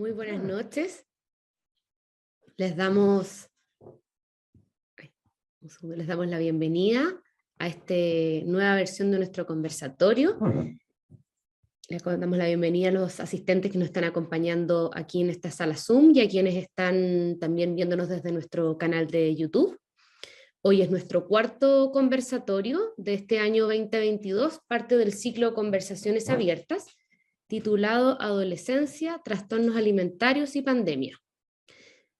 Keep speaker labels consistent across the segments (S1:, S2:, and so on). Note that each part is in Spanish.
S1: Muy buenas noches. Les damos la bienvenida a esta nueva versión de nuestro conversatorio. Les damos la bienvenida a los asistentes que nos están acompañando aquí en esta sala Zoom y a quienes están también viéndonos desde nuestro canal de YouTube. Hoy es nuestro cuarto conversatorio de este año 2022, parte del ciclo Conversaciones Abiertas, titulado Adolescencia, Trastornos Alimentarios y Pandemia.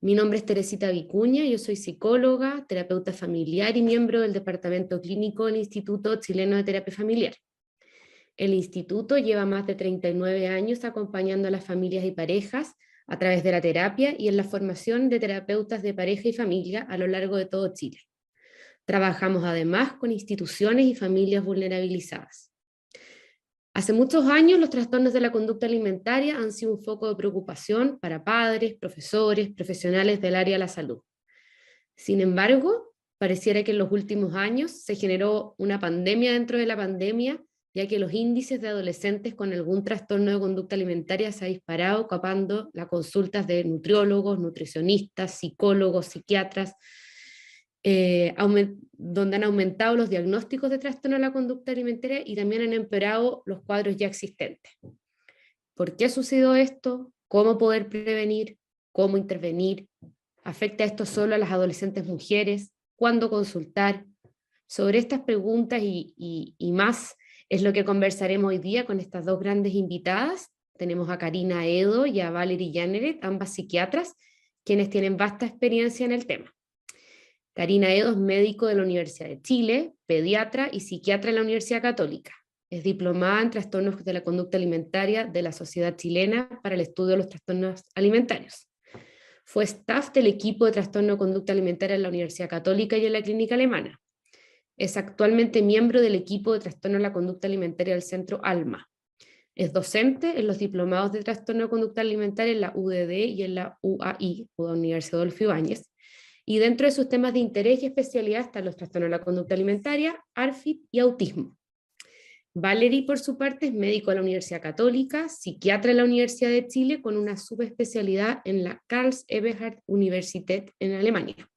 S1: Mi nombre es Teresita Vicuña, yo soy psicóloga, terapeuta familiar y miembro del Departamento Clínico del Instituto Chileno de Terapia Familiar. El instituto lleva más de 39 años acompañando a las familias y parejas a través de la terapia y en la formación de terapeutas de pareja y familia a lo largo de todo Chile. Trabajamos además con instituciones y familias vulnerabilizadas. Hace muchos años los trastornos de la conducta alimentaria han sido un foco de preocupación para padres, profesores, profesionales del área de la salud. Sin embargo, pareciera que en los últimos años se generó una pandemia dentro de la pandemia, ya que los índices de adolescentes con algún trastorno de conducta alimentaria se ha disparado, capando las consultas de nutriólogos, nutricionistas, psicólogos, psiquiatras, donde han aumentado los diagnósticos de trastorno de la conducta alimentaria y también han empeorado los cuadros ya existentes. ¿Por qué ha sucedido esto? ¿Cómo poder prevenir? ¿Cómo intervenir? ¿Afecta esto solo a las adolescentes mujeres? ¿Cuándo consultar? Sobre estas preguntas y más es lo que conversaremos hoy día con estas dos grandes invitadas. Tenemos a Karina Edo y a Valerie Janeret, ambas psiquiatras, quienes tienen vasta experiencia en el tema. Karina Edo es médico de la Universidad de Chile, pediatra y psiquiatra en la Universidad Católica. Es diplomada en trastornos de la conducta alimentaria de la Sociedad Chilena para el Estudio de los Trastornos Alimentarios. Fue staff del equipo de trastorno de conducta alimentaria en la Universidad Católica y en la Clínica Alemana. Es actualmente miembro del equipo de trastorno de la conducta alimentaria del Centro ALMA. Es docente en los diplomados de trastorno de conducta alimentaria en la UDD y en la UAI, Universidad Adolfo Ibáñez. Y dentro de sus temas de interés y especialidad están los trastornos de la conducta alimentaria, ARFID y autismo. Valerie, por su parte, es médico de la Universidad Católica, psiquiatra en la Universidad de Chile con una subespecialidad en la Karls-Eberhard-Universität en Alemania.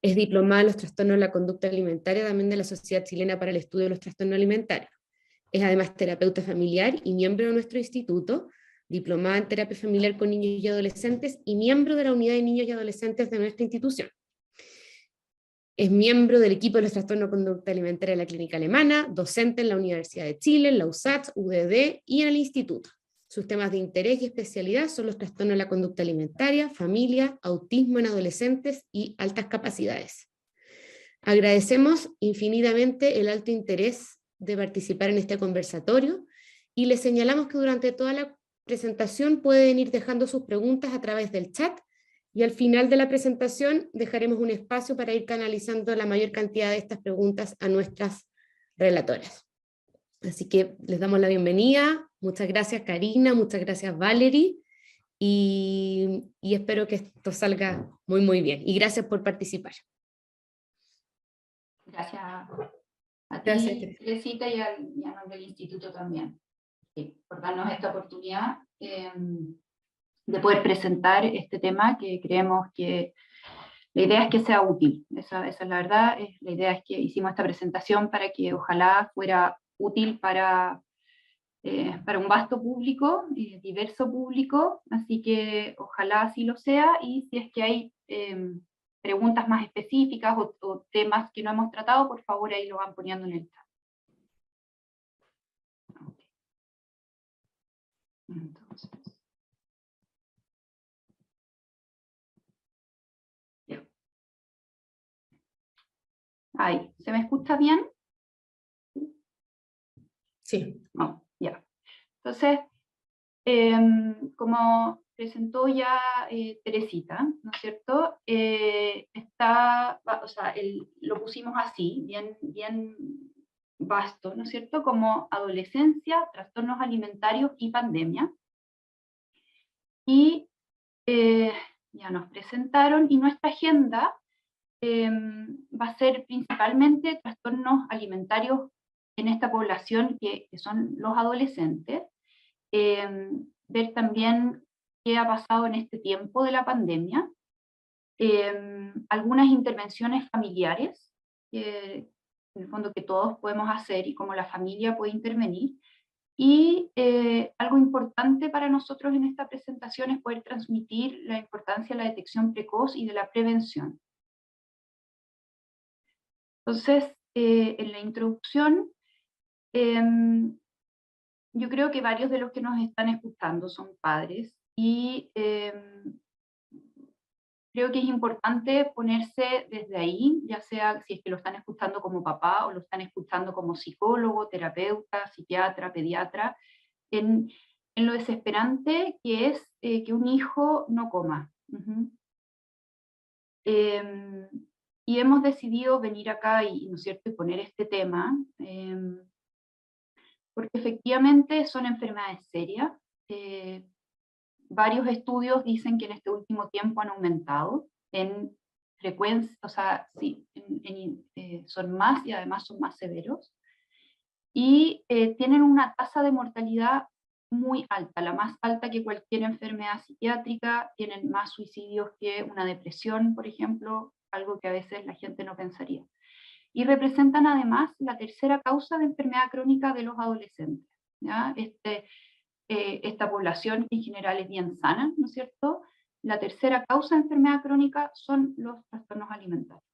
S1: Es diplomada en los trastornos de la conducta alimentaria también de la Sociedad Chilena para el Estudio de los Trastornos Alimentarios. Es además terapeuta familiar y miembro de nuestro instituto, diplomada en terapia familiar con niños y adolescentes y miembro de la unidad de niños y adolescentes de nuestra institución. Es miembro del equipo de los trastornos de conducta alimentaria de la Clínica Alemana, docente en la Universidad de Chile, en la USACH, UDD y en el instituto. Sus temas de interés y especialidad son los trastornos de la conducta alimentaria, familia, autismo en adolescentes y altas capacidades. Agradecemos infinitamente el alto interés de participar en este conversatorio y les señalamos que durante toda la presentación pueden ir dejando sus preguntas a través del chat y al final de la presentación dejaremos un espacio para ir canalizando la mayor cantidad de estas preguntas a nuestras relatoras. Así que les damos la bienvenida. Muchas gracias Karina, muchas gracias Valerie y espero que esto salga muy muy bien. Y gracias por participar.
S2: Gracias a
S1: Gracias,
S2: ti, Teresita, y a nombre del instituto también, por darnos esta oportunidad de poder presentar este tema que creemos que la idea es que sea útil. Esa es la verdad. La idea es que hicimos esta presentación para que ojalá fuera útil para un vasto público, diverso público, así que ojalá así lo sea, y si es que hay preguntas más específicas o temas que no hemos tratado, por favor ahí lo van poniendo en el chat. Okay. Entonces. Bien. Ahí, ¿se me escucha bien?
S1: Sí.
S2: No, ya. Entonces, como presentó ya Teresita, ¿no es cierto? Lo pusimos así, bien vasto, ¿no es cierto? Como adolescencia, trastornos alimentarios y pandemia. Y ya nos presentaron, y nuestra agenda va a ser principalmente trastornos alimentarios en esta población que son los adolescentes. Ver también qué ha pasado en este tiempo de la pandemia, algunas intervenciones familiares, en el fondo que todos podemos hacer y cómo la familia puede intervenir. Y algo importante para nosotros en esta presentación es poder transmitir la importancia de la detección precoz y de la prevención. Entonces, en la introducción, yo creo que varios de los que nos están escuchando son padres y creo que es importante ponerse desde ahí, ya sea si es que lo están escuchando como papá o lo están escuchando como psicólogo, terapeuta, psiquiatra, pediatra, en lo desesperante que es que un hijo no coma. Y hemos decidido venir acá y, ¿no es cierto?, y poner este tema, porque efectivamente son enfermedades serias. Varios estudios dicen que en este último tiempo han aumentado en frecuencia, o sea, sí, son más y además son más severos. Y tienen una tasa de mortalidad muy alta, la más alta que cualquier enfermedad psiquiátrica, tienen más suicidios que una depresión, por ejemplo, algo que a veces la gente no pensaría. Y representan además la tercera causa de enfermedad crónica de los adolescentes. ¿Ya? Esta población que en general es bien sana, ¿no es cierto? La tercera causa de enfermedad crónica son los trastornos alimentarios.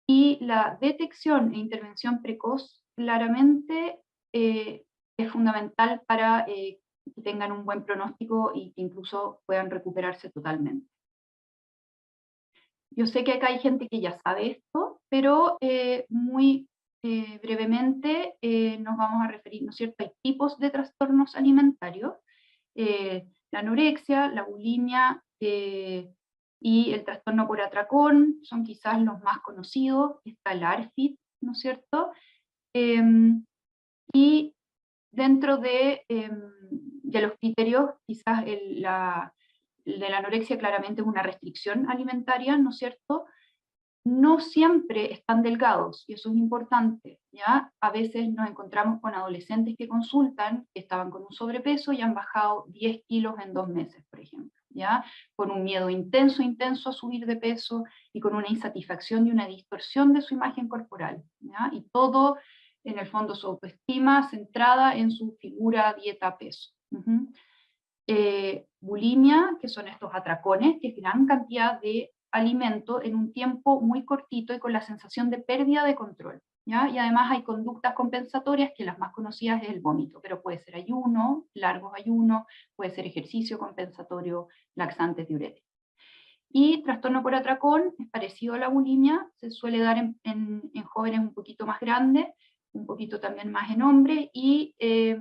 S2: Y la detección e intervención precoz claramente es fundamental para que tengan un buen pronóstico y que incluso puedan recuperarse totalmente. Yo sé que acá hay gente que ya sabe esto, pero muy brevemente nos vamos a referir, ¿no es cierto? Hay tipos de trastornos alimentarios, la anorexia, la bulimia y el trastorno por atracón son quizás los más conocidos, está el ARFID, ¿no es cierto? Y dentro de los criterios, quizás el de la anorexia claramente es una restricción alimentaria, ¿no es cierto? No siempre están delgados, y eso es importante, ¿ya? A veces nos encontramos con adolescentes que consultan, que estaban con un sobrepeso y han bajado 10 kilos en 2 meses, por ejemplo, ¿ya? Con un miedo intenso, intenso a subir de peso y con una insatisfacción y una distorsión de su imagen corporal, ¿ya? Y todo, en el fondo, su autoestima centrada en su figura, dieta, peso. Bulimia, que son estos atracones, que es gran cantidad de alimento en un tiempo muy cortito y con la sensación de pérdida de control. ¿Ya? Y además hay conductas compensatorias, que las más conocidas es el vómito, pero puede ser ayuno, largos ayunos, puede ser ejercicio compensatorio, laxantes, diuréticos. Y trastorno por atracón es parecido a la bulimia, se suele dar en jóvenes un poquito más grandes, un poquito también más en hombres, y es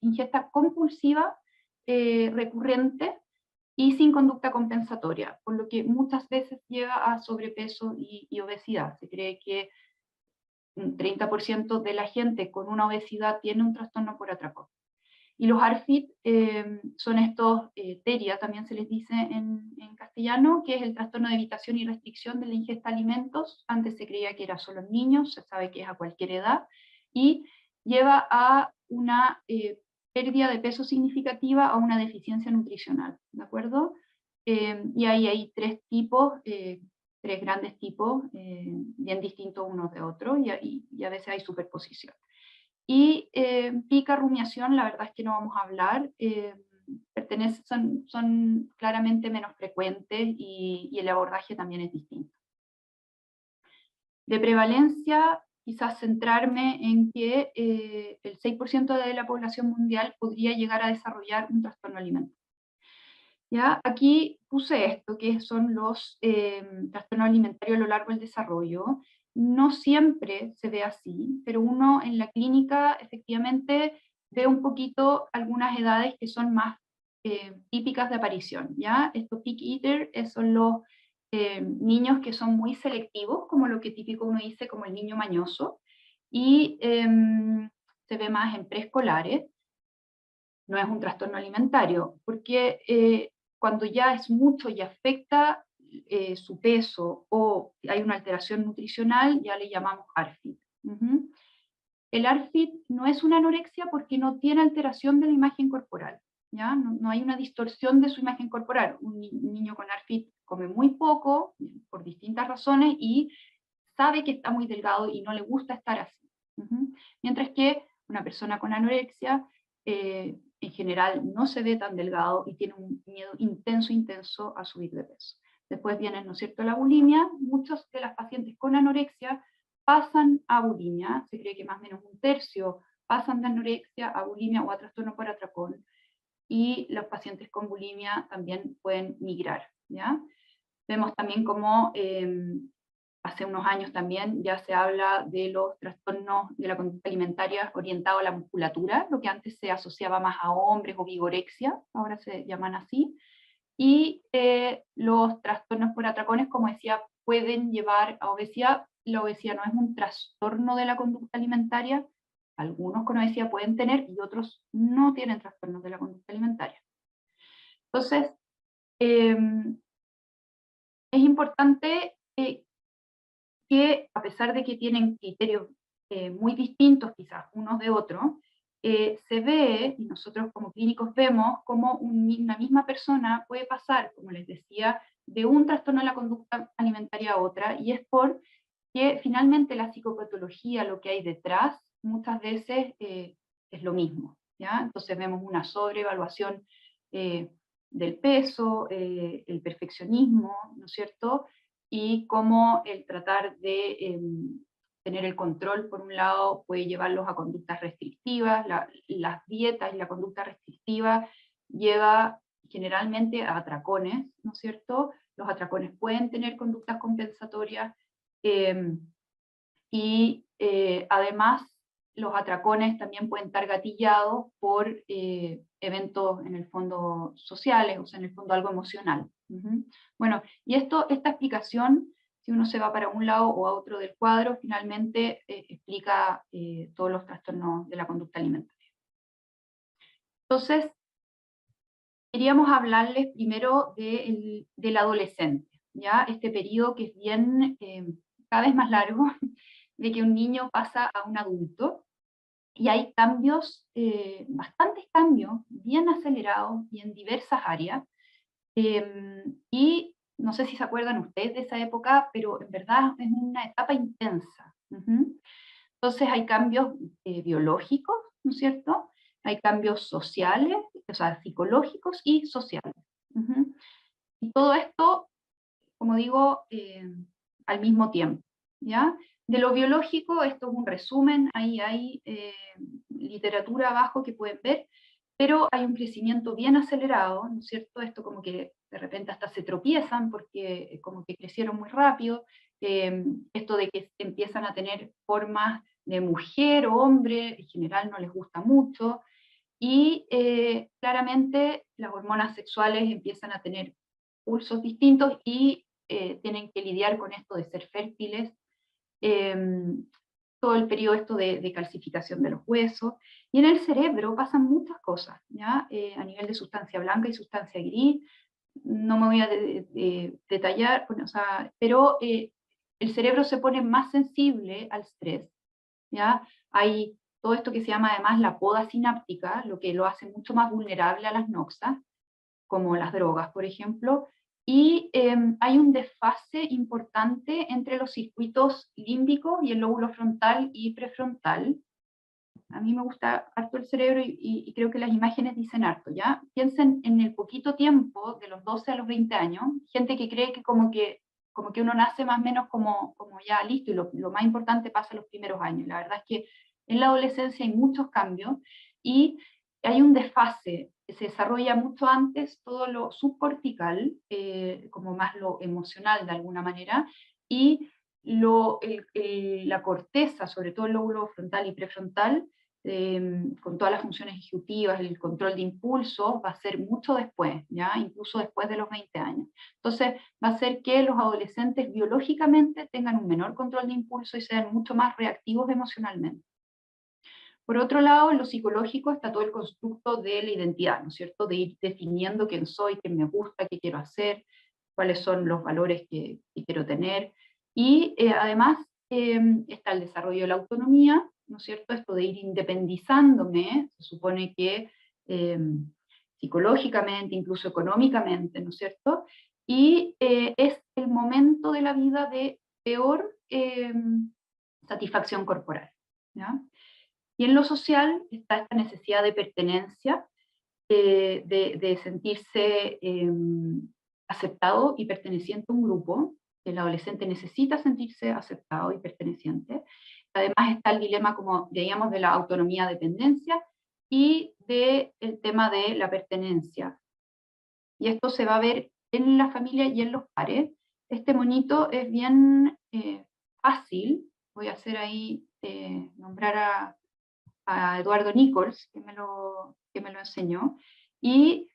S2: ingesta compulsiva recurrente y sin conducta compensatoria, por lo que muchas veces lleva a sobrepeso y obesidad. Se cree que un 30% de la gente con una obesidad tiene un trastorno por atracón. Y los ARFID son estos, TERIA también se les dice en castellano, que es el trastorno de evitación y restricción de la ingesta de alimentos. Antes se creía que era solo en niños, se sabe que es a cualquier edad, y lleva a una pérdida de peso significativa, a una deficiencia nutricional, ¿de acuerdo? Y ahí hay tres tipos, tres grandes tipos, bien distintos unos de otros, y a veces hay superposición. Y pica, rumiación, la verdad es que no vamos a hablar, son claramente menos frecuentes y el abordaje también es distinto. De prevalencia, quizás centrarme en que el 6% de la población mundial podría llegar a desarrollar un trastorno alimentario. ¿Ya? Aquí puse esto, que son los trastornos alimentarios a lo largo del desarrollo. No siempre se ve así, pero uno en la clínica efectivamente ve un poquito algunas edades que son más típicas de aparición. ¿Ya? Estos pick eater son los niños que son muy selectivos, como lo que típico uno dice, como el niño mañoso, y se ve más en preescolares. No es un trastorno alimentario, porque cuando ya es mucho y afecta su peso o hay una alteración nutricional, ya le llamamos ARFID. El ARFID no es una anorexia porque no tiene alteración de la imagen corporal. ¿ya? No hay una distorsión de su imagen corporal. Un niño con ARFID come muy poco, por distintas razones, y sabe que está muy delgado y no le gusta estar así. Mientras que una persona con anorexia, en general, no se ve tan delgado y tiene un miedo intenso a subir de peso. Después viene, ¿no es cierto?, la bulimia. Muchos de las pacientes con anorexia pasan a bulimia, se cree que más o menos un tercio pasan de anorexia a bulimia o a trastorno por atracón, y los pacientes con bulimia también pueden migrar, ¿ya? Vemos también cómo hace unos años también ya se habla de los trastornos de la conducta alimentaria orientados a la musculatura, lo que antes se asociaba más a hombres o vigorexia, ahora se llaman así, y los trastornos por atracones, como decía, pueden llevar a obesidad. La obesidad no es un trastorno de la conducta alimentaria, algunos con obesidad pueden tener y otros no tienen trastornos de la conducta alimentaria. Entonces, es importante que, a pesar de que tienen criterios muy distintos quizás unos de otros, se ve, y nosotros como clínicos vemos, cómo una misma persona puede pasar, como les decía, de un trastorno de la conducta alimentaria a otra, y es porque finalmente la psicopatología, lo que hay detrás, muchas veces es lo mismo, ¿ya? Entonces vemos una sobreevaluación del peso, el perfeccionismo, ¿no es cierto?, y cómo el tratar de tener el control, por un lado, puede llevarlos a conductas restrictivas. Las dietas y la conducta restrictiva lleva generalmente a atracones, ¿no es cierto? Los atracones pueden tener conductas compensatorias, y además los atracones también pueden estar gatillados por eventos en el fondo sociales, o sea, en el fondo algo emocional. Bueno, y esta explicación, si uno se va para un lado o a otro del cuadro, finalmente explica todos los trastornos de la conducta alimentaria. Entonces, queríamos hablarles primero del adolescente, ¿ya? Este periodo que es bien, cada vez más largo, de que un niño pasa a un adulto, y hay cambios, bastantes cambios, bien acelerados y en diversas áreas. Y no sé si se acuerdan ustedes de esa época, pero en verdad es una etapa intensa. Entonces hay cambios biológicos, ¿no es cierto? Hay cambios sociales, o sea, psicológicos y sociales. Y todo esto, como digo, al mismo tiempo, ¿ya? De lo biológico, esto es un resumen, ahí hay literatura abajo que pueden ver, pero hay un crecimiento bien acelerado, ¿no es cierto? Esto como que de repente hasta se tropiezan porque como que crecieron muy rápido, esto de que empiezan a tener formas de mujer o hombre, en general no les gusta mucho, y claramente las hormonas sexuales empiezan a tener pulsos distintos y tienen que lidiar con esto de ser fértiles, todo el periodo esto de calcificación de los huesos, y en el cerebro pasan muchas cosas, ¿ya? A nivel de sustancia blanca y sustancia gris, no me voy a detallar, bueno, o sea, pero el cerebro se pone más sensible al estrés, ¿ya? Hay todo esto que se llama además la poda sináptica, lo que lo hace mucho más vulnerable a las noxas, como las drogas, por ejemplo, y hay un desfase importante entre los circuitos límbicos y el lóbulo frontal y prefrontal. A mí me gusta harto el cerebro y creo que las imágenes dicen harto, ¿ya? Piensen en el poquito tiempo, de los 12 a los 20 años, gente que cree que como que uno nace más o menos como ya listo, y lo más importante pasa en los primeros años. La verdad es que en la adolescencia hay muchos cambios y hay un desfase. Se desarrolla mucho antes todo lo subcortical, como más lo emocional de alguna manera, y la corteza, sobre todo el lóbulo frontal y prefrontal, con todas las funciones ejecutivas, el control de impulsos, va a ser mucho después, ¿ya? Incluso después de los 20 años. Entonces, va a ser que los adolescentes biológicamente tengan un menor control de impulso y sean mucho más reactivos emocionalmente. Por otro lado, en lo psicológico está todo el constructo de la identidad, ¿no es cierto? De ir definiendo quién soy, qué me gusta, qué quiero hacer, cuáles son los valores que quiero tener. Y además está el desarrollo de la autonomía, ¿no es cierto? Esto de ir independizándome, se supone que psicológicamente, incluso económicamente, ¿no es cierto? Y es el momento de la vida de peor satisfacción corporal, ¿ya? Y en lo social está esta necesidad de pertenencia, de sentirse aceptado y perteneciente a un grupo. El adolescente necesita sentirse aceptado y perteneciente. Además está el dilema, como veíamos, de la autonomía-dependencia y del tema de la pertenencia. Y esto se va a ver en la familia y en los pares. Este monito es bien fácil. Voy a hacer ahí, nombrar a Eduardo Nichols, que me lo enseñó, y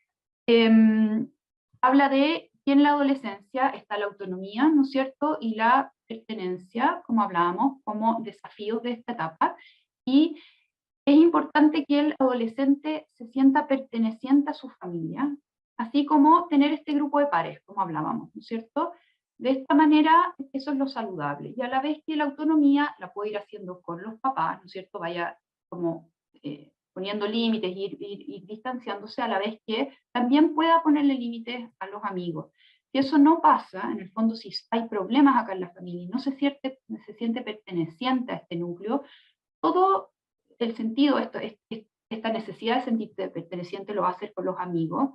S2: habla de que en la adolescencia está la autonomía, ¿no es cierto?, y la pertenencia, como hablábamos, como desafíos de esta etapa, y es importante que el adolescente se sienta perteneciente a su familia, así como tener este grupo de pares, como hablábamos, ¿no es cierto? De esta manera, eso es lo saludable, y a la vez que la autonomía la puede ir haciendo con los papás, ¿no es cierto?, vaya como poniendo límites, ir distanciándose, a la vez que también pueda ponerle límites a los amigos. Si eso no pasa, en el fondo, si hay problemas acá en la familia y no se siente perteneciente a este núcleo, todo el sentido, esta necesidad de sentirte perteneciente lo va a hacer con los amigos,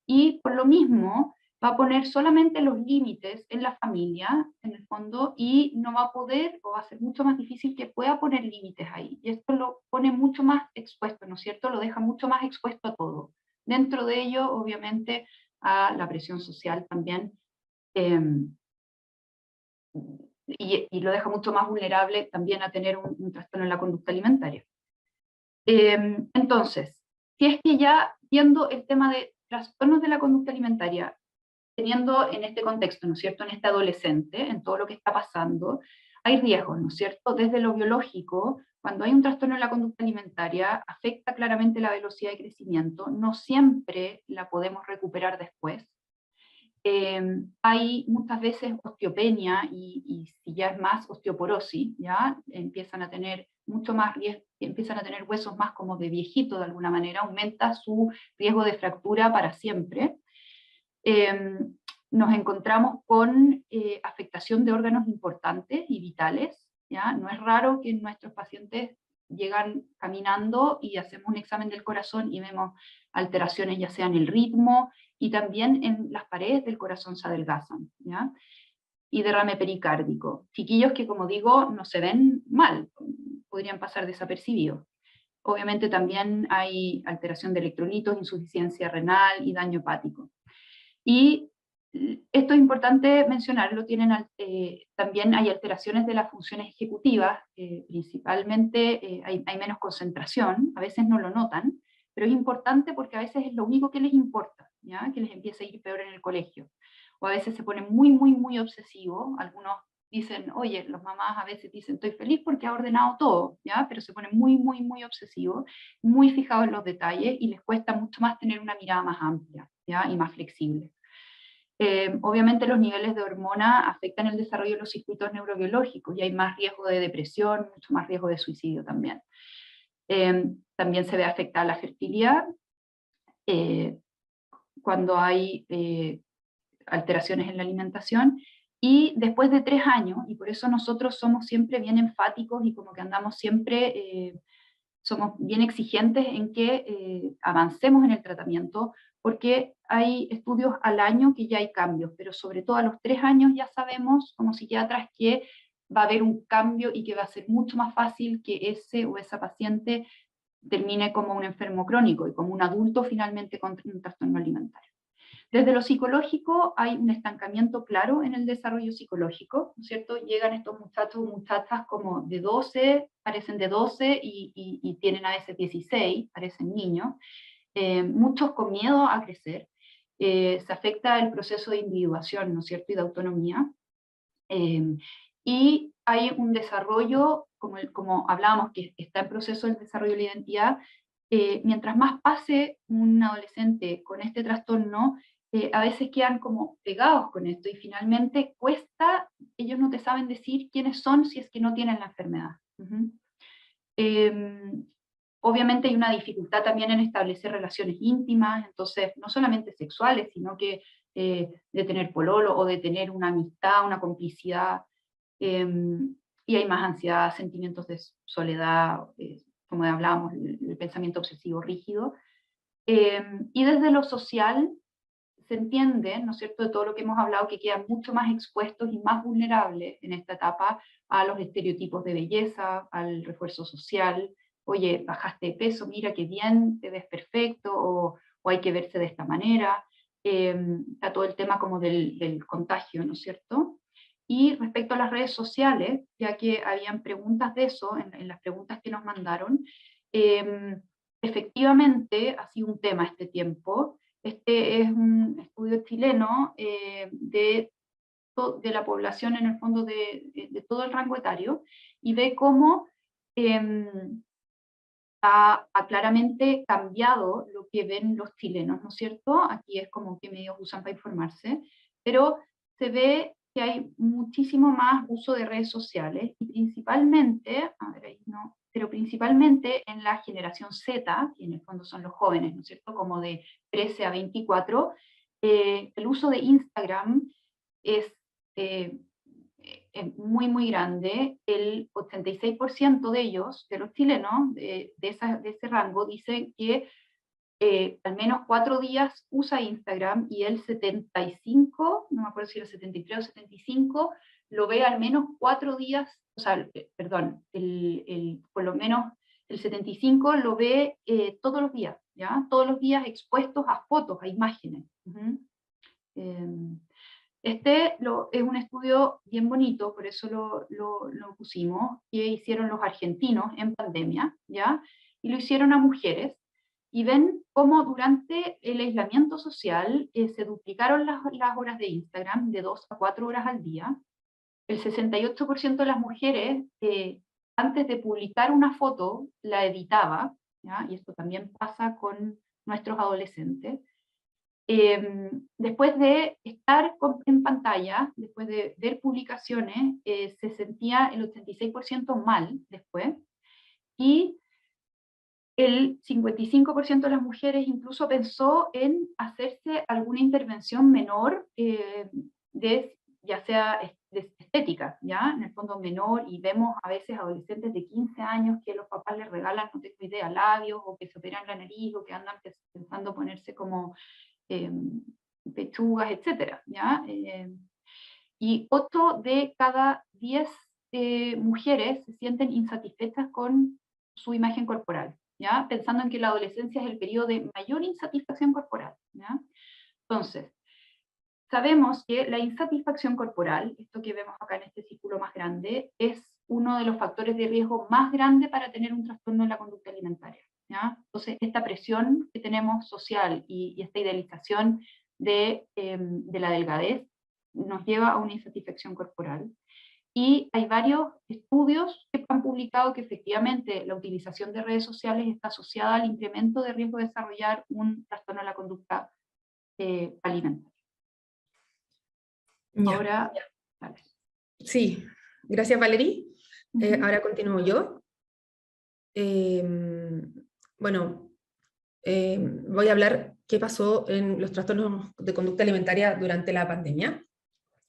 S2: y por lo mismo va a poner solamente los límites en la familia, en el fondo, y no va a poder, o va a ser mucho más difícil que pueda poner límites ahí. Y esto lo pone mucho más expuesto, ¿no es cierto? Lo deja mucho más expuesto a todo. Dentro de ello, obviamente, a la presión social también, y lo deja mucho más vulnerable también a tener un trastorno en la conducta alimentaria. Entonces, si es que ya viendo el tema de trastornos de la conducta alimentaria, teniendo en este contexto, ¿no es cierto?, en este adolescente, en todo lo que está pasando, hay riesgos, ¿no es cierto? Desde lo biológico, cuando hay un trastorno en la conducta alimentaria, afecta claramente la velocidad de crecimiento, no siempre la podemos recuperar después. Hay muchas veces osteopenia y si ya es más osteoporosis, ¿ya? Empiezan a tener mucho más riesgo, empiezan a tener huesos más como de viejito de alguna manera, aumenta su riesgo de fractura para siempre. Nos encontramos con afectación de órganos importantes y vitales, ¿ya? No es raro que nuestros pacientes llegan caminando y hacemos un examen del corazón y vemos alteraciones ya sea en el ritmo y también en las paredes del corazón se adelgazan, ¿ya? Y derrame pericárdico. Chiquillos que, como digo, no se ven mal, podrían pasar desapercibidos. Obviamente también hay alteración de electrolitos, insuficiencia renal y daño hepático. Y esto es importante mencionarlo, también hay alteraciones de las funciones ejecutivas, principalmente hay menos concentración, a veces no lo notan, pero es importante porque a veces es lo único que les importa, ¿ya? Que les empiece a ir peor en el colegio. O a veces se ponen muy, muy, muy obsesivos, algunos dicen, oye, los mamás a veces dicen, estoy feliz porque ha ordenado todo, ¿ya? Pero se ponen muy, muy, muy obsesivos, muy fijados en los detalles y les cuesta mucho más tener una mirada más amplia, ¿ya? Y más flexible. Obviamente los niveles de hormona afectan el desarrollo de los circuitos neurobiológicos y hay más riesgo de depresión, mucho más riesgo de suicidio también. También se ve afectada la fertilidad cuando hay alteraciones en la alimentación, y después de 3 años, y por eso nosotros somos siempre bien enfáticos y como que andamos siempre, somos bien exigentes en que avancemos en el tratamiento, porque hay estudios al año que ya hay cambios, pero sobre todo a los 3 años ya sabemos como psiquiatras que va a haber un cambio y que va a ser mucho más fácil que ese o esa paciente termine como un enfermo crónico y como un adulto finalmente con un trastorno alimentario. Desde lo psicológico hay un estancamiento claro en el desarrollo psicológico, ¿no es cierto? Llegan estos muchachos o muchachas como de 12, parecen de 12 y tienen a veces 16, parecen niños, muchos con miedo a crecer, se afecta el proceso de individuación, ¿no es cierto? Y de autonomía, y hay un desarrollo, como hablábamos, que está en proceso el desarrollo de la identidad. Mientras más pase un adolescente con este trastorno, a veces quedan como pegados con esto y finalmente cuesta, ellos no te saben decir quiénes son si es que no tienen la enfermedad. Obviamente hay una dificultad también en establecer relaciones íntimas, entonces no solamente sexuales, sino que de tener pololo o de tener una amistad, una complicidad, y hay más ansiedad, sentimientos de soledad, como hablábamos, el pensamiento obsesivo rígido. Y desde lo social se entiende, ¿no es cierto?, de todo lo que hemos hablado, que quedan mucho más expuestos y más vulnerables en esta etapa a los estereotipos de belleza, al refuerzo social. Oye, bajaste de peso, mira qué bien, te ves perfecto, o hay que verse de esta manera. Está todo el tema como del contagio, ¿no es cierto? Y respecto a las redes sociales, ya que habían preguntas de eso en las preguntas que nos mandaron, efectivamente ha sido un tema este tiempo. Este es un estudio chileno de la población, en el fondo, de todo el rango etario, y ve cómo ha claramente cambiado lo que ven los chilenos, ¿no es cierto? Aquí es como qué medios usan para informarse, pero se ve que hay muchísimo más uso de redes sociales, y principalmente, a ver, ahí no, pero principalmente en la generación Z, que en el fondo son los jóvenes, ¿no es cierto?, como de 13 a 24, el uso de Instagram es muy, muy grande. El 86% de ellos, de los chilenos, de ese rango, dicen que al menos 4 días usa Instagram, y el 75, no me acuerdo si era 73 o 75, lo ve al menos 4 días, o sea, perdón, por lo menos el 75 lo ve todos los días, ¿ya? Todos los días expuestos a fotos, a imágenes. Es un estudio bien bonito, por eso lo pusimos, que hicieron los argentinos en pandemia, ¿ya? Y lo hicieron a mujeres, y ven cómo durante el aislamiento social se duplicaron las horas de Instagram de 2 a 4 horas al día. El 68% de las mujeres, antes de publicar una foto, la editaba, ¿ya? Y esto también pasa con nuestros adolescentes. Después de estar en pantalla, después de ver publicaciones, se sentía el 86% mal después, y el 55% de las mujeres incluso pensó en hacerse alguna intervención menor, ya sea de estética, ¿ya? En el fondo menor, y vemos a veces adolescentes de 15 años que los papás les regalan, no tengo idea, labios, o que se operan la nariz, o que andan pensando ponerse como pechugas, etcétera, ¿ya? Y 8 de cada 10 mujeres se sienten insatisfechas con su imagen corporal, ¿ya? Pensando en que la adolescencia es el periodo de mayor insatisfacción corporal, ¿ya? Entonces, sabemos que la insatisfacción corporal, esto que vemos acá en este círculo más grande, es uno de los factores de riesgo más grande para tener un trastorno en la conducta alimentaria, ¿ya? Entonces, esta presión que tenemos social y esta idealización de la delgadez nos lleva a una insatisfacción corporal. Y hay varios estudios que han publicado que efectivamente la utilización de redes sociales está asociada al incremento de riesgo de desarrollar un trastorno de la conducta alimentaria.
S3: Ya.
S2: Ahora, vale.
S3: Sí, gracias Valerie. Ahora continúo yo. Bueno, voy a hablar qué pasó en los trastornos de conducta alimentaria durante la pandemia.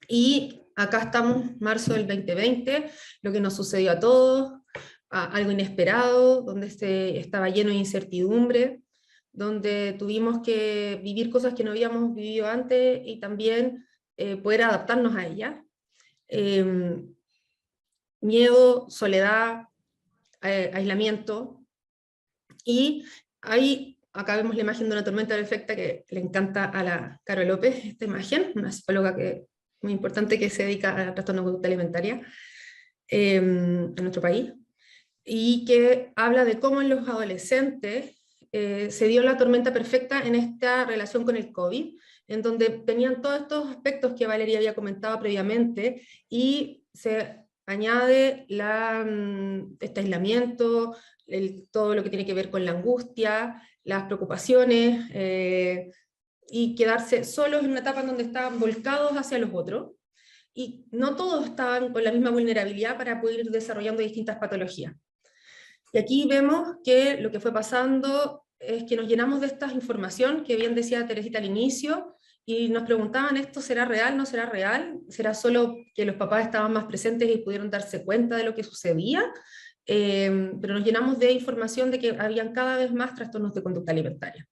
S3: Y acá estamos, marzo del 2020, lo que nos sucedió a todos, algo inesperado, donde estaba lleno de incertidumbre, donde tuvimos que vivir cosas que no habíamos vivido antes, y también poder adaptarnos a ellas. Miedo, soledad, aislamiento, y ahí acá vemos la imagen de una tormenta perfecta que le encanta a la Caro López, esta imagen, una psicóloga que muy importante que se dedica a trastorno de conducta alimentaria en nuestro país, y que habla de cómo en los adolescentes se dio la tormenta perfecta en esta relación con el COVID, en donde tenían todos estos aspectos que Valeria había comentado previamente, y se añade este aislamiento, todo lo que tiene que ver con la angustia, las preocupaciones, y quedarse solos en una etapa en donde estaban volcados hacia los otros, y no todos estaban con la misma vulnerabilidad para poder ir desarrollando distintas patologías. Y aquí vemos que lo que fue pasando es que nos llenamos de esta información que bien decía Teresita al inicio, y nos preguntaban, ¿esto será real, no será real? ¿Será solo que los papás estaban más presentes y pudieron darse cuenta de lo que sucedía? Pero nos llenamos de información de que habían cada vez más trastornos de conducta alimentaria.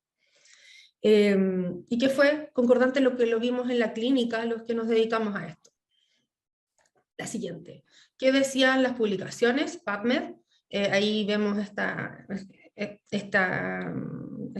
S3: Y que fue concordante lo que lo vimos en la clínica, los que nos dedicamos a esto. La siguiente. ¿Qué decían las publicaciones? PubMed. Ahí vemos esta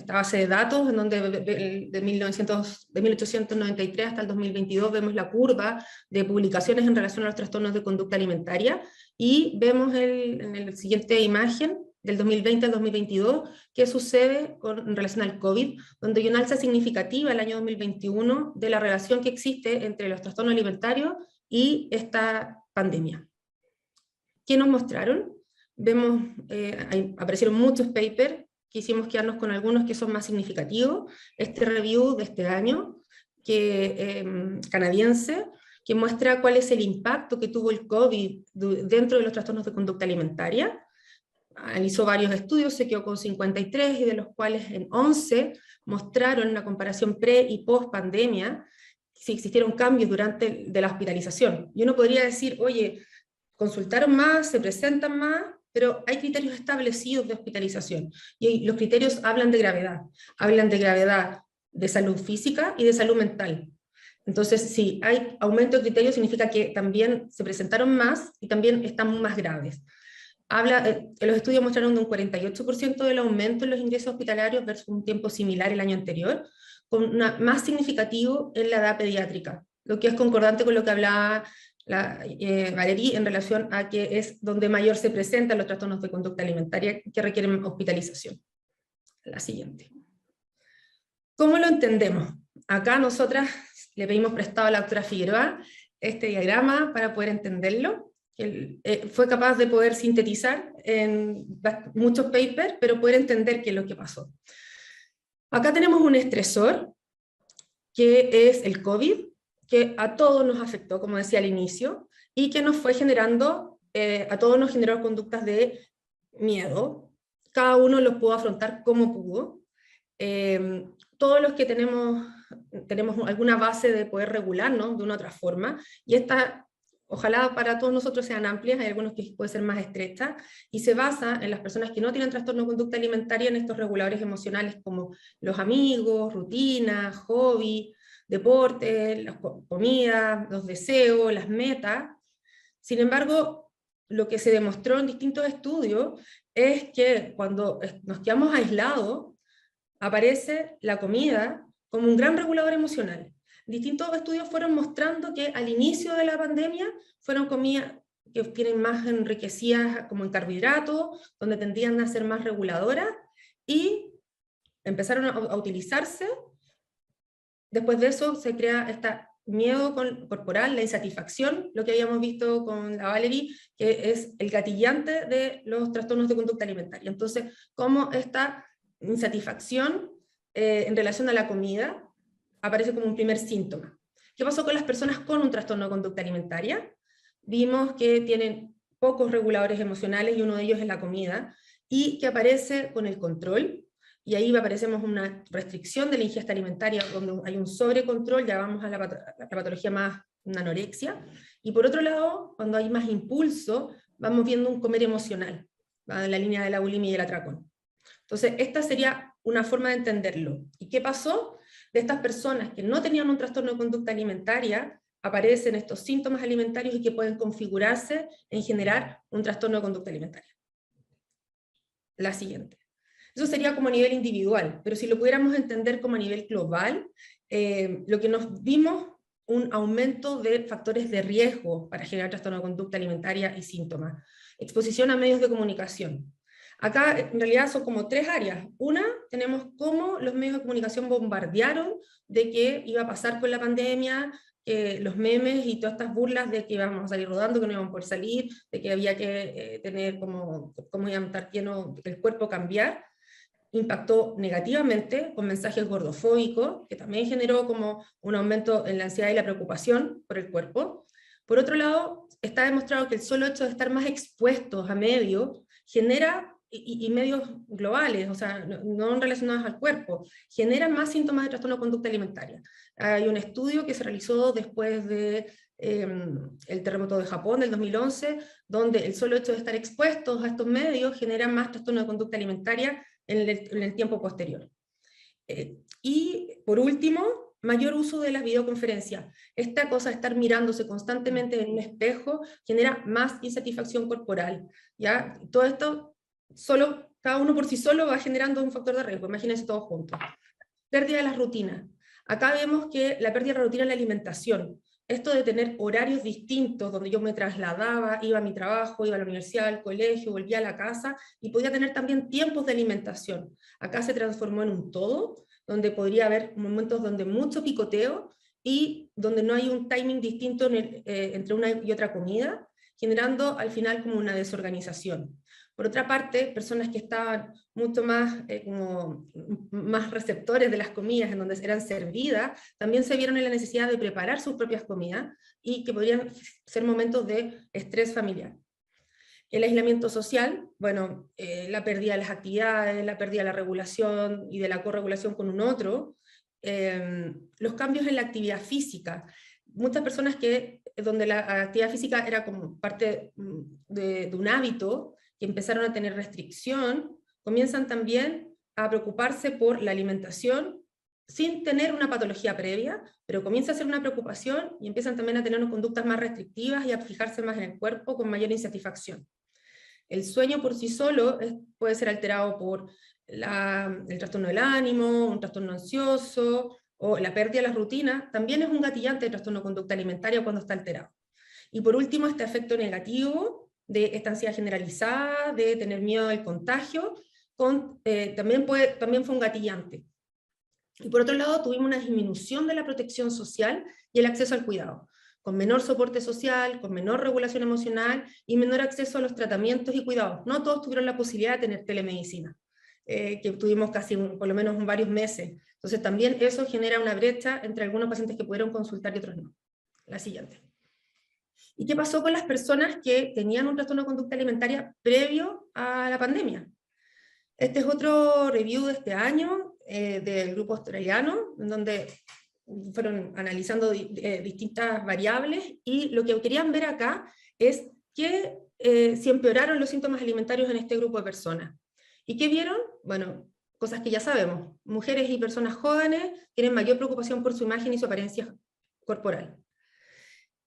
S3: base de datos, en donde de 1893 hasta el 2022 vemos la curva de publicaciones en relación a los trastornos de conducta alimentaria, y vemos en la siguiente imagen, del 2020 al 2022, qué sucede en relación al COVID, donde hay una alza significativa el año 2021 de la relación que existe entre los trastornos alimentarios y esta pandemia. ¿Qué nos mostraron? Vemos, aparecieron muchos papers, quisimos quedarnos con algunos que son más significativos. Este review de este año, canadiense, que muestra cuál es el impacto que tuvo el COVID dentro de los trastornos de conducta alimentaria. Analizó varios estudios, se quedó con 53, y de los cuales en 11 mostraron una comparación pre y post pandemia, si existieron cambios durante de la hospitalización. Y uno podría decir, oye, consultaron más, se presentan más, pero hay criterios establecidos de hospitalización, y los criterios hablan de gravedad de salud física y de salud mental. Entonces, si hay aumento de criterios, significa que también se presentaron más y también están más graves. Los estudios mostraron un 48% del aumento en los ingresos hospitalarios versus un tiempo similar el año anterior, con más significativo en la edad pediátrica, lo que es concordante con lo que hablaba Valerie en relación a que es donde mayor se presentan los trastornos de conducta alimentaria que requieren hospitalización. La siguiente. ¿Cómo lo entendemos? Acá nosotras le pedimos prestado a la doctora Figueroa este diagrama para poder entenderlo. Fue capaz de poder sintetizar en muchos papers, pero poder entender qué es lo que pasó. Acá tenemos un estresor, que es el COVID, que a todos nos afectó, como decía al inicio, y que nos fue generando, a todos nos generó conductas de miedo. Cada uno los pudo afrontar como pudo. Todos los que tenemos alguna base de poder regularnos de una u otra forma, y esta, ojalá para todos nosotros sean amplias, hay algunos que pueden ser más estrechas, y se basa en las personas que no tienen trastorno de conducta alimentaria en estos reguladores emocionales como los amigos, rutinas, hobby, deporte, las comidas, los deseos, las metas. Sin embargo, lo que se demostró en distintos estudios es que cuando nos quedamos aislados, aparece la comida como un gran regulador emocional. Distintos estudios fueron mostrando que al inicio de la pandemia fueron comidas que tienen más enriquecidas como en carbohidratos, donde tendían a ser más reguladoras, y empezaron a utilizarse. Después de eso se crea este miedo corporal, la insatisfacción, lo que habíamos visto con la Valerie, que es el gatillante de los trastornos de conducta alimentaria. Entonces, cómo esta insatisfacción en relación a la comida aparece como un primer síntoma. ¿Qué pasó con las personas con un trastorno de conducta alimentaria? Vimos que tienen pocos reguladores emocionales, y uno de ellos es la comida, y que aparece con el control. Y ahí aparecemos una restricción de la ingesta alimentaria, donde hay un sobrecontrol, ya vamos a la patología más, una anorexia. Y por otro lado, cuando hay más impulso, vamos viendo un comer emocional, ¿va? En la línea de la bulimia y el atracón. Entonces, esta sería una forma de entenderlo. ¿Y qué pasó? De estas personas que no tenían un trastorno de conducta alimentaria, aparecen estos síntomas alimentarios y que pueden configurarse en generar un trastorno de conducta alimentaria. La siguiente. Eso sería como a nivel individual, pero si lo pudiéramos entender como a nivel global, lo que nos vimos, un aumento de factores de riesgo para generar trastorno de conducta alimentaria y síntomas. Exposición a medios de comunicación. Acá en realidad son como tres áreas. Una, tenemos cómo los medios de comunicación bombardearon de qué iba a pasar con la pandemia, los memes y todas estas burlas de que íbamos a salir rodando, que no íbamos a poder salir, de que había que tener cómo iba a estar lleno, el cuerpo cambiar. Impactó negativamente con mensajes gordofóbicos, que también generó como un aumento en la ansiedad y la preocupación por el cuerpo. Por otro lado, está demostrado que el solo hecho de estar más expuestos a medios genera y medios globales, o sea, no relacionados al cuerpo, generan más síntomas de trastorno de conducta alimentaria. Hay un estudio que se realizó después de el terremoto de Japón del 2011, donde el solo hecho de estar expuestos a estos medios genera más trastorno de conducta alimentaria en el tiempo posterior. Y por último, mayor uso de las videoconferencias. Esta cosa de estar mirándose constantemente en un espejo genera más insatisfacción corporal, ¿ya? Todo esto, cada uno por sí solo va generando un factor de riesgo, imagínense todos juntos. Pérdida de las rutinas. Acá vemos que la pérdida de la rutina en la alimentación, esto de tener horarios distintos, donde yo me trasladaba, iba a mi trabajo, iba a la universidad, al colegio, volvía a la casa, y podía tener también tiempos de alimentación. Acá se transformó en un todo, donde podría haber momentos donde mucho picoteo, y donde no hay un timing distinto entre una y otra comida, generando al final como una desorganización. Por otra parte, personas que estaban mucho más, más receptores de las comidas, en donde eran servidas, también se vieron en la necesidad de preparar sus propias comidas, y que podrían ser momentos de estrés familiar. El aislamiento social, bueno, la pérdida de las actividades, la pérdida de la regulación y de la corregulación con un otro, los cambios en la actividad física. Muchas personas donde la actividad física era como parte de un hábito, que empezaron a tener restricción, comienzan también a preocuparse por la alimentación, sin tener una patología previa, pero comienza a ser una preocupación y empiezan también a tener unas conductas más restrictivas y a fijarse más en el cuerpo con mayor insatisfacción. El sueño por sí solo puede ser alterado por el trastorno del ánimo, un trastorno ansioso, o la pérdida de las rutinas, también es un gatillante de trastorno de conducta alimentaria cuando está alterado. Y por último, este efecto negativo de esta ansiedad generalizada, de tener miedo del contagio, también fue un gatillante. Y por otro lado, tuvimos una disminución de la protección social y el acceso al cuidado, con menor soporte social, con menor regulación emocional y menor acceso a los tratamientos y cuidados. No todos tuvieron la posibilidad de tener telemedicina, que tuvimos casi por lo menos varios meses. Entonces también eso genera una brecha entre algunos pacientes que pudieron consultar y otros no. La siguiente. ¿Y qué pasó con las personas que tenían un trastorno de conducta alimentaria previo a la pandemia? Este es otro review de este año del grupo australiano, en donde fueron analizando distintas variables, y lo que querían ver acá es si empeoraron los síntomas alimentarios en este grupo de personas. ¿Y qué vieron? Bueno, cosas que ya sabemos. Mujeres y personas jóvenes tienen mayor preocupación por su imagen y su apariencia corporal.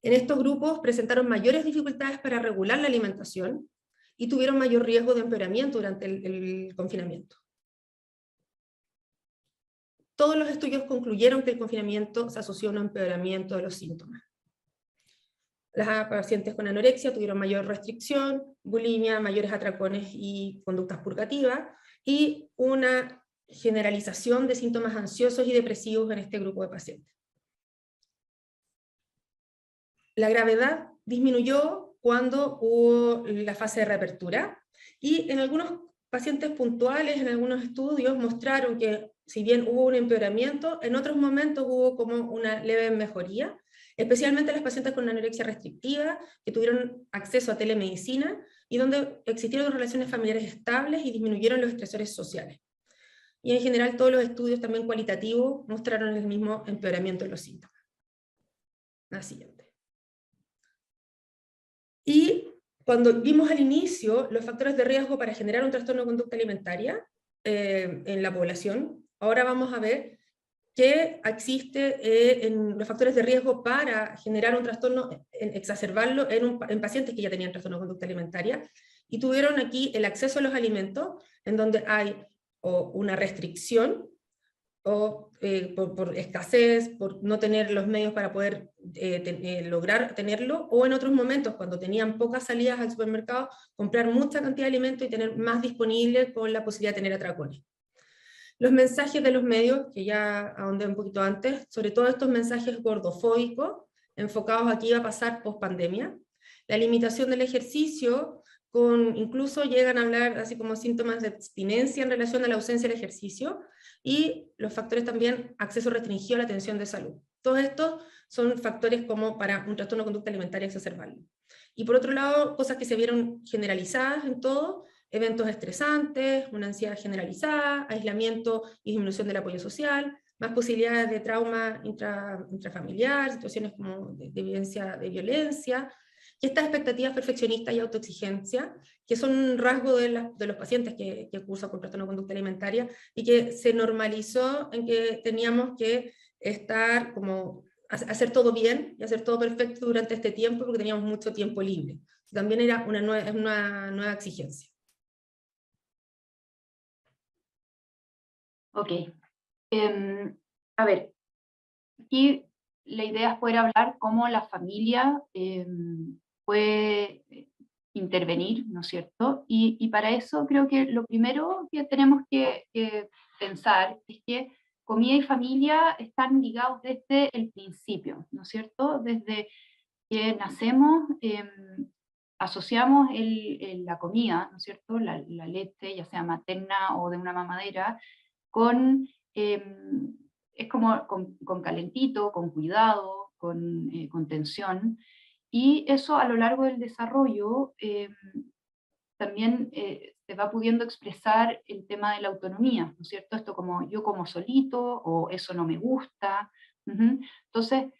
S3: En estos grupos presentaron mayores dificultades para regular la alimentación y tuvieron mayor riesgo de empeoramiento durante el confinamiento. Todos los estudios concluyeron que el confinamiento se asoció a un empeoramiento de los síntomas. Las pacientes con anorexia tuvieron mayor restricción, bulimia, mayores atracones y conductas purgativas, y una generalización de síntomas ansiosos y depresivos en este grupo de pacientes. La gravedad disminuyó cuando hubo la fase de reapertura, y en algunos pacientes puntuales, en algunos estudios, mostraron que si bien hubo un empeoramiento, en otros momentos hubo como una leve mejoría, especialmente las pacientes con anorexia restrictiva, que tuvieron acceso a telemedicina, y donde existieron relaciones familiares estables y disminuyeron los estresores sociales. Y en general todos los estudios también cualitativos mostraron el mismo empeoramiento de los síntomas. La siguiente. Y cuando vimos al inicio los factores de riesgo para generar un trastorno de conducta alimentaria en la población, ahora vamos a ver qué existe en los factores de riesgo para generar un trastorno, exacerbarlo en pacientes que ya tenían trastorno de conducta alimentaria, y tuvieron aquí el acceso a los alimentos, en donde hay una restricción, o por escasez, por no tener los medios para poder lograr tenerlo, o en otros momentos, cuando tenían pocas salidas al supermercado, comprar mucha cantidad de alimentos y tener más disponible con la posibilidad de tener atracones. Los mensajes de los medios, que ya ahondé un poquito antes, sobre todo estos mensajes gordofóbicos, enfocados a qué iba a pasar post pandemia, la limitación del ejercicio, incluso llegan a hablar así como síntomas de abstinencia en relación a la ausencia del ejercicio, y los factores también, acceso restringido a la atención de salud. Todos estos son factores como para un trastorno de conducta alimentaria exacerbable. Y por otro lado, cosas que se vieron generalizadas en todo, eventos estresantes, una ansiedad generalizada, aislamiento y disminución del apoyo social, más posibilidades de trauma intrafamiliar, situaciones como de vivencia de violencia, y estas expectativas perfeccionistas y autoexigencia, que son un rasgo de los pacientes que cursan con trastorno de conducta alimentaria, y que se normalizó en que teníamos que estar como hacer todo bien y hacer todo perfecto durante este tiempo porque teníamos mucho tiempo libre. También era una nueva exigencia.
S2: Ok. A ver, aquí la idea es poder hablar cómo la familia puede intervenir, ¿no es cierto? Y para eso creo que lo primero que tenemos que pensar es que comida y familia están ligados desde el principio, ¿no es cierto? Desde que nacemos, asociamos la comida, ¿no es cierto? La leche, ya sea materna o de una mamadera, con, es como con calentito, con cuidado, con tensión, y eso a lo largo del desarrollo también se va pudiendo expresar el tema de la autonomía, ¿no es cierto? Esto como yo como solito, o eso no me gusta. Entonces,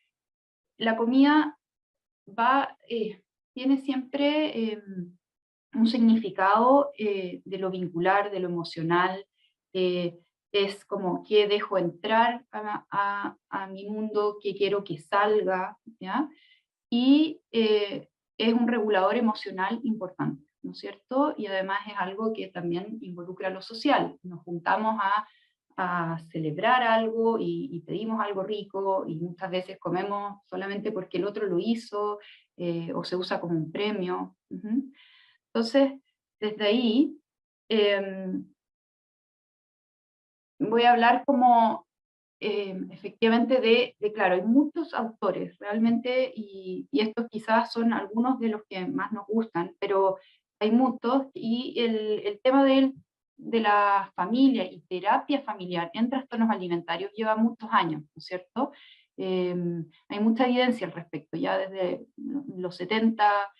S2: la comida tiene siempre un significado de lo vincular, de lo emocional, es como qué dejo entrar a mi mundo, qué quiero que salga, ¿ya? Y es un regulador emocional importante, ¿no es cierto? Y además es algo que también involucra lo social. Nos juntamos a celebrar algo y pedimos algo rico, y muchas veces comemos solamente porque el otro lo hizo, o se usa como un premio. Entonces, desde ahí, voy a hablar como efectivamente claro, hay muchos autores realmente, y estos quizás son algunos de los que más nos gustan, pero hay muchos, y el tema de la familia y terapia familiar en trastornos alimentarios lleva muchos años, ¿no es cierto? Hay mucha evidencia al respecto, ya desde los 70,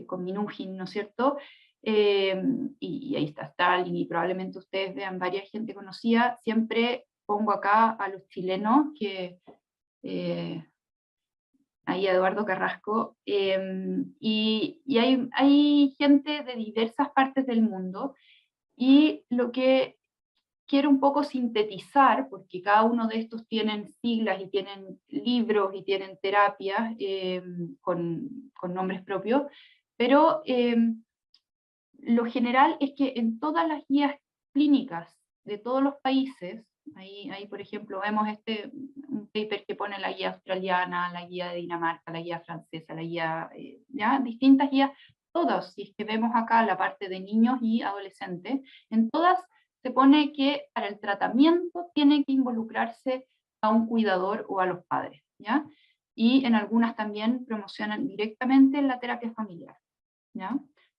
S2: con Minujín, ¿no es cierto? Y ahí está Stalin, y probablemente ustedes vean varias gente conocida. Siempre pongo acá a los chilenos, que ahí Eduardo Carrasco, y hay gente de diversas partes del mundo, y lo que quiero un poco sintetizar, porque cada uno de estos tienen siglas y tienen libros y tienen terapias con nombres propios, pero lo general es que en todas las guías clínicas de todos los países, ahí por ejemplo vemos un paper que pone la guía australiana, la guía de Dinamarca, la guía francesa, la guía, ya, distintas guías, todas, si es que vemos acá la parte de niños y adolescentes, en todas se pone que para el tratamiento tiene que involucrarse a un cuidador o a los padres, ¿ya? Y en algunas también promocionan directamente la terapia familiar, ¿ya?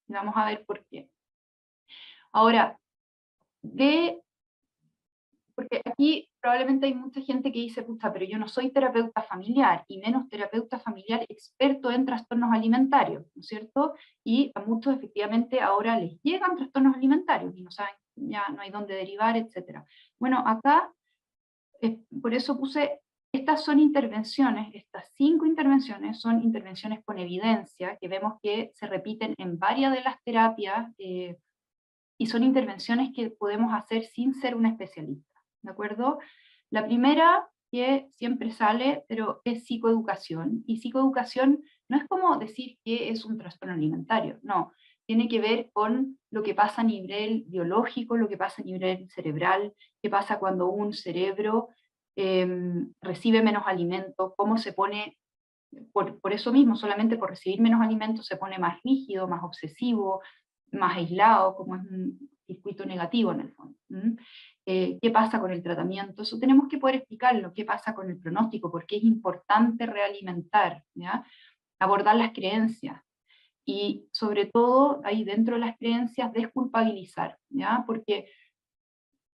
S2: Vamos a ver por qué. Ahora, porque aquí probablemente hay mucha gente que dice, pucha, pero yo no soy terapeuta familiar, y menos terapeuta familiar experto en trastornos alimentarios, ¿no es cierto? Y a muchos efectivamente ahora les llegan trastornos alimentarios y no saben, ya no hay dónde derivar, etc. Bueno, acá, por eso puse, estas son intervenciones, estas 5 intervenciones son intervenciones con evidencia, que vemos que se repiten en varias de las terapias, y son intervenciones que podemos hacer sin ser un especialista, ¿de acuerdo? La primera, que siempre sale, pero es psicoeducación, y psicoeducación no es como decir que es un trastorno alimentario, no, tiene que ver con lo que pasa a nivel biológico, lo que pasa a nivel cerebral, qué pasa cuando un cerebro recibe menos alimento, cómo se pone, por eso mismo, solamente por recibir menos alimentos, se pone más rígido, más obsesivo, más aislado, como es un circuito negativo en el fondo. ¿Qué pasa con el tratamiento? Eso tenemos que poder explicarlo. ¿Qué pasa con el pronóstico? Porque es importante realimentar, ¿ya? Abordar las creencias, y sobre todo ahí dentro de las creencias desculpabilizar, ¿ya? Porque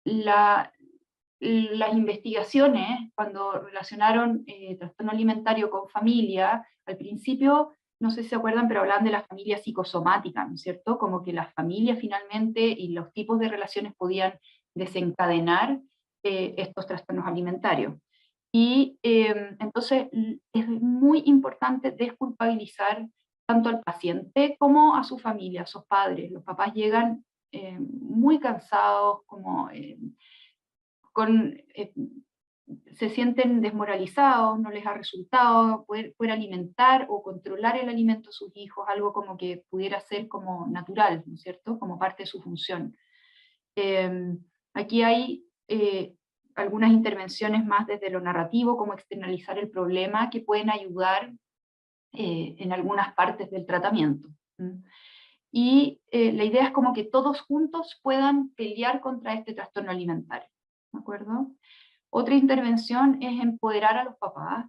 S2: las investigaciones, cuando relacionaron trastorno alimentario con familia, al principio no sé si se acuerdan, pero hablaban de la familia psicosomática, ¿no es cierto? Como que la familia finalmente y los tipos de relaciones podían desencadenar estos trastornos alimentarios. Y entonces es muy importante desculpabilizar tanto al paciente como a su familia, a sus padres. Los papás llegan muy cansados, como con, se sienten desmoralizados, no les ha resultado poder alimentar o controlar el alimento de sus hijos, algo como que pudiera ser como natural, ¿no es cierto?, como parte de su función. Aquí hay algunas intervenciones más desde lo narrativo, como externalizar el problema, que pueden ayudar en algunas partes del tratamiento. Y la idea es como que todos juntos puedan pelear contra este trastorno alimentario, ¿de acuerdo? Otra intervención es empoderar a los papás.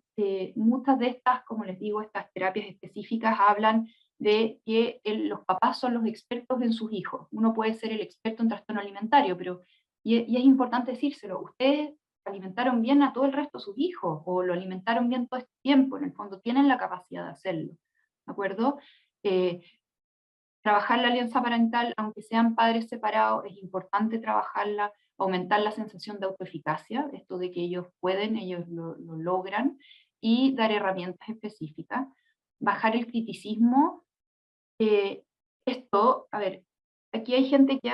S2: Muchas de estas, como les digo, estas terapias específicas hablan de que los papás son los expertos en sus hijos. Uno puede ser el experto en trastorno alimentario, pero, y es importante decírselo, ustedes alimentaron bien a todo el resto de sus hijos, o lo alimentaron bien todo este tiempo, en el fondo tienen la capacidad de hacerlo, ¿de acuerdo? Trabajar la alianza parental, aunque sean padres separados, es importante trabajarla, aumentar la sensación de autoeficacia, esto de que ellos pueden, ellos lo logran, y dar herramientas específicas. Bajar el criticismo. Esto, a ver, aquí hay gente que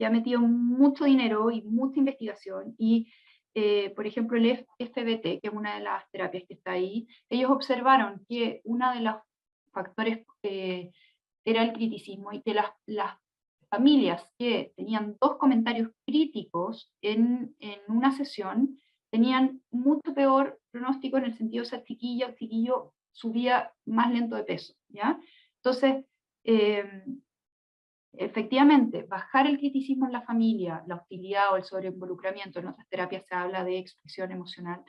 S2: ha metido mucho dinero y mucha investigación, y por ejemplo el FBT, que es una de las terapias que está ahí, ellos observaron que uno de los factores era el criticismo, y que las familias que tenían 2 comentarios críticos en una sesión tenían mucho peor pronóstico, en el sentido de que el chiquillo subía más lento de peso, ¿ya? Entonces, efectivamente, bajar el criticismo en la familia, la hostilidad o el sobreinvolucramiento, en otras terapias se habla de expresión emocional,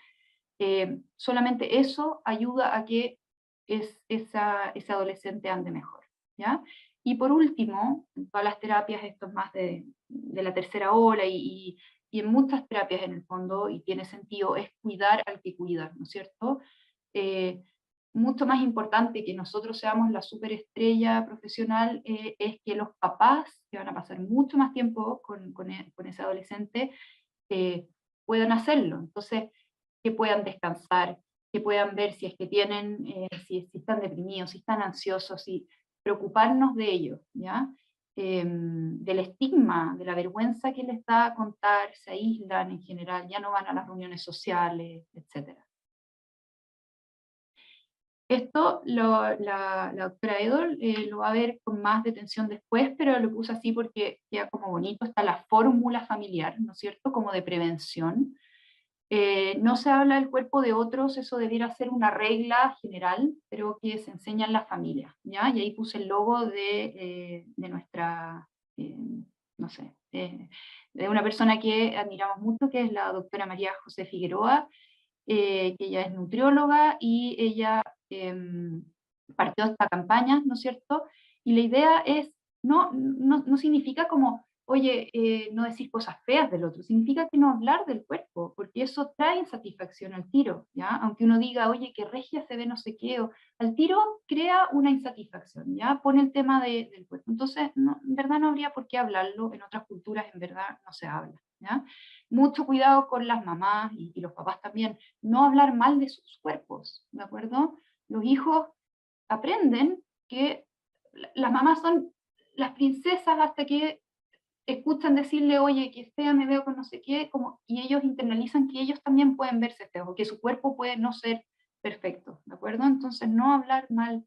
S2: solamente eso ayuda a que ese adolescente ande mejor, ¿ya? Y por último, en todas las terapias, esto es más de la tercera ola, y en muchas terapias en el fondo, y tiene sentido, es cuidar al que cuida, ¿no es cierto? Mucho más importante que nosotros seamos la superestrella profesional, es que los papás, que van a pasar mucho más tiempo con ese adolescente, puedan hacerlo. Entonces, que puedan descansar, que puedan ver si es que tienen, si están deprimidos, si están ansiosos, y preocuparnos de ellos, ¿ya? Del estigma, de la vergüenza que les da contar, se aíslan en general, ya no van a las reuniones sociales, etc. Esto la doctora Edol lo va a ver con más detención después, pero lo puse así porque queda como bonito. Está la fórmula familiar, ¿no es cierto?, como de prevención. No se habla del cuerpo de otros, eso debiera ser una regla general, pero que se enseña en las familias, ¿ya? Y ahí puse el logo de nuestra, no sé, de una persona que admiramos mucho, que es la doctora María José Figueroa, que ella es nutrióloga, y ella partió esta campaña, ¿no es cierto? Y la idea es, no significa como, oye, no decir cosas feas del otro, significa que no hablar del cuerpo, porque eso trae insatisfacción al tiro, ¿ya? Aunque uno diga, oye, qué regia se ve no sé qué, o al tiro crea una insatisfacción, ¿ya? Pone el tema del cuerpo. Entonces, en verdad no habría por qué hablarlo, en otras culturas en verdad no se habla, ¿ya? Mucho cuidado con las mamás y los papás también, no hablar mal de sus cuerpos, ¿de acuerdo? Los hijos aprenden que las mamás son las princesas hasta que escuchan decirle, oye, que fea me veo con no sé qué, como, y ellos internalizan que ellos también pueden verse feos, que su cuerpo puede no ser perfecto, ¿de acuerdo? Entonces, no hablar mal,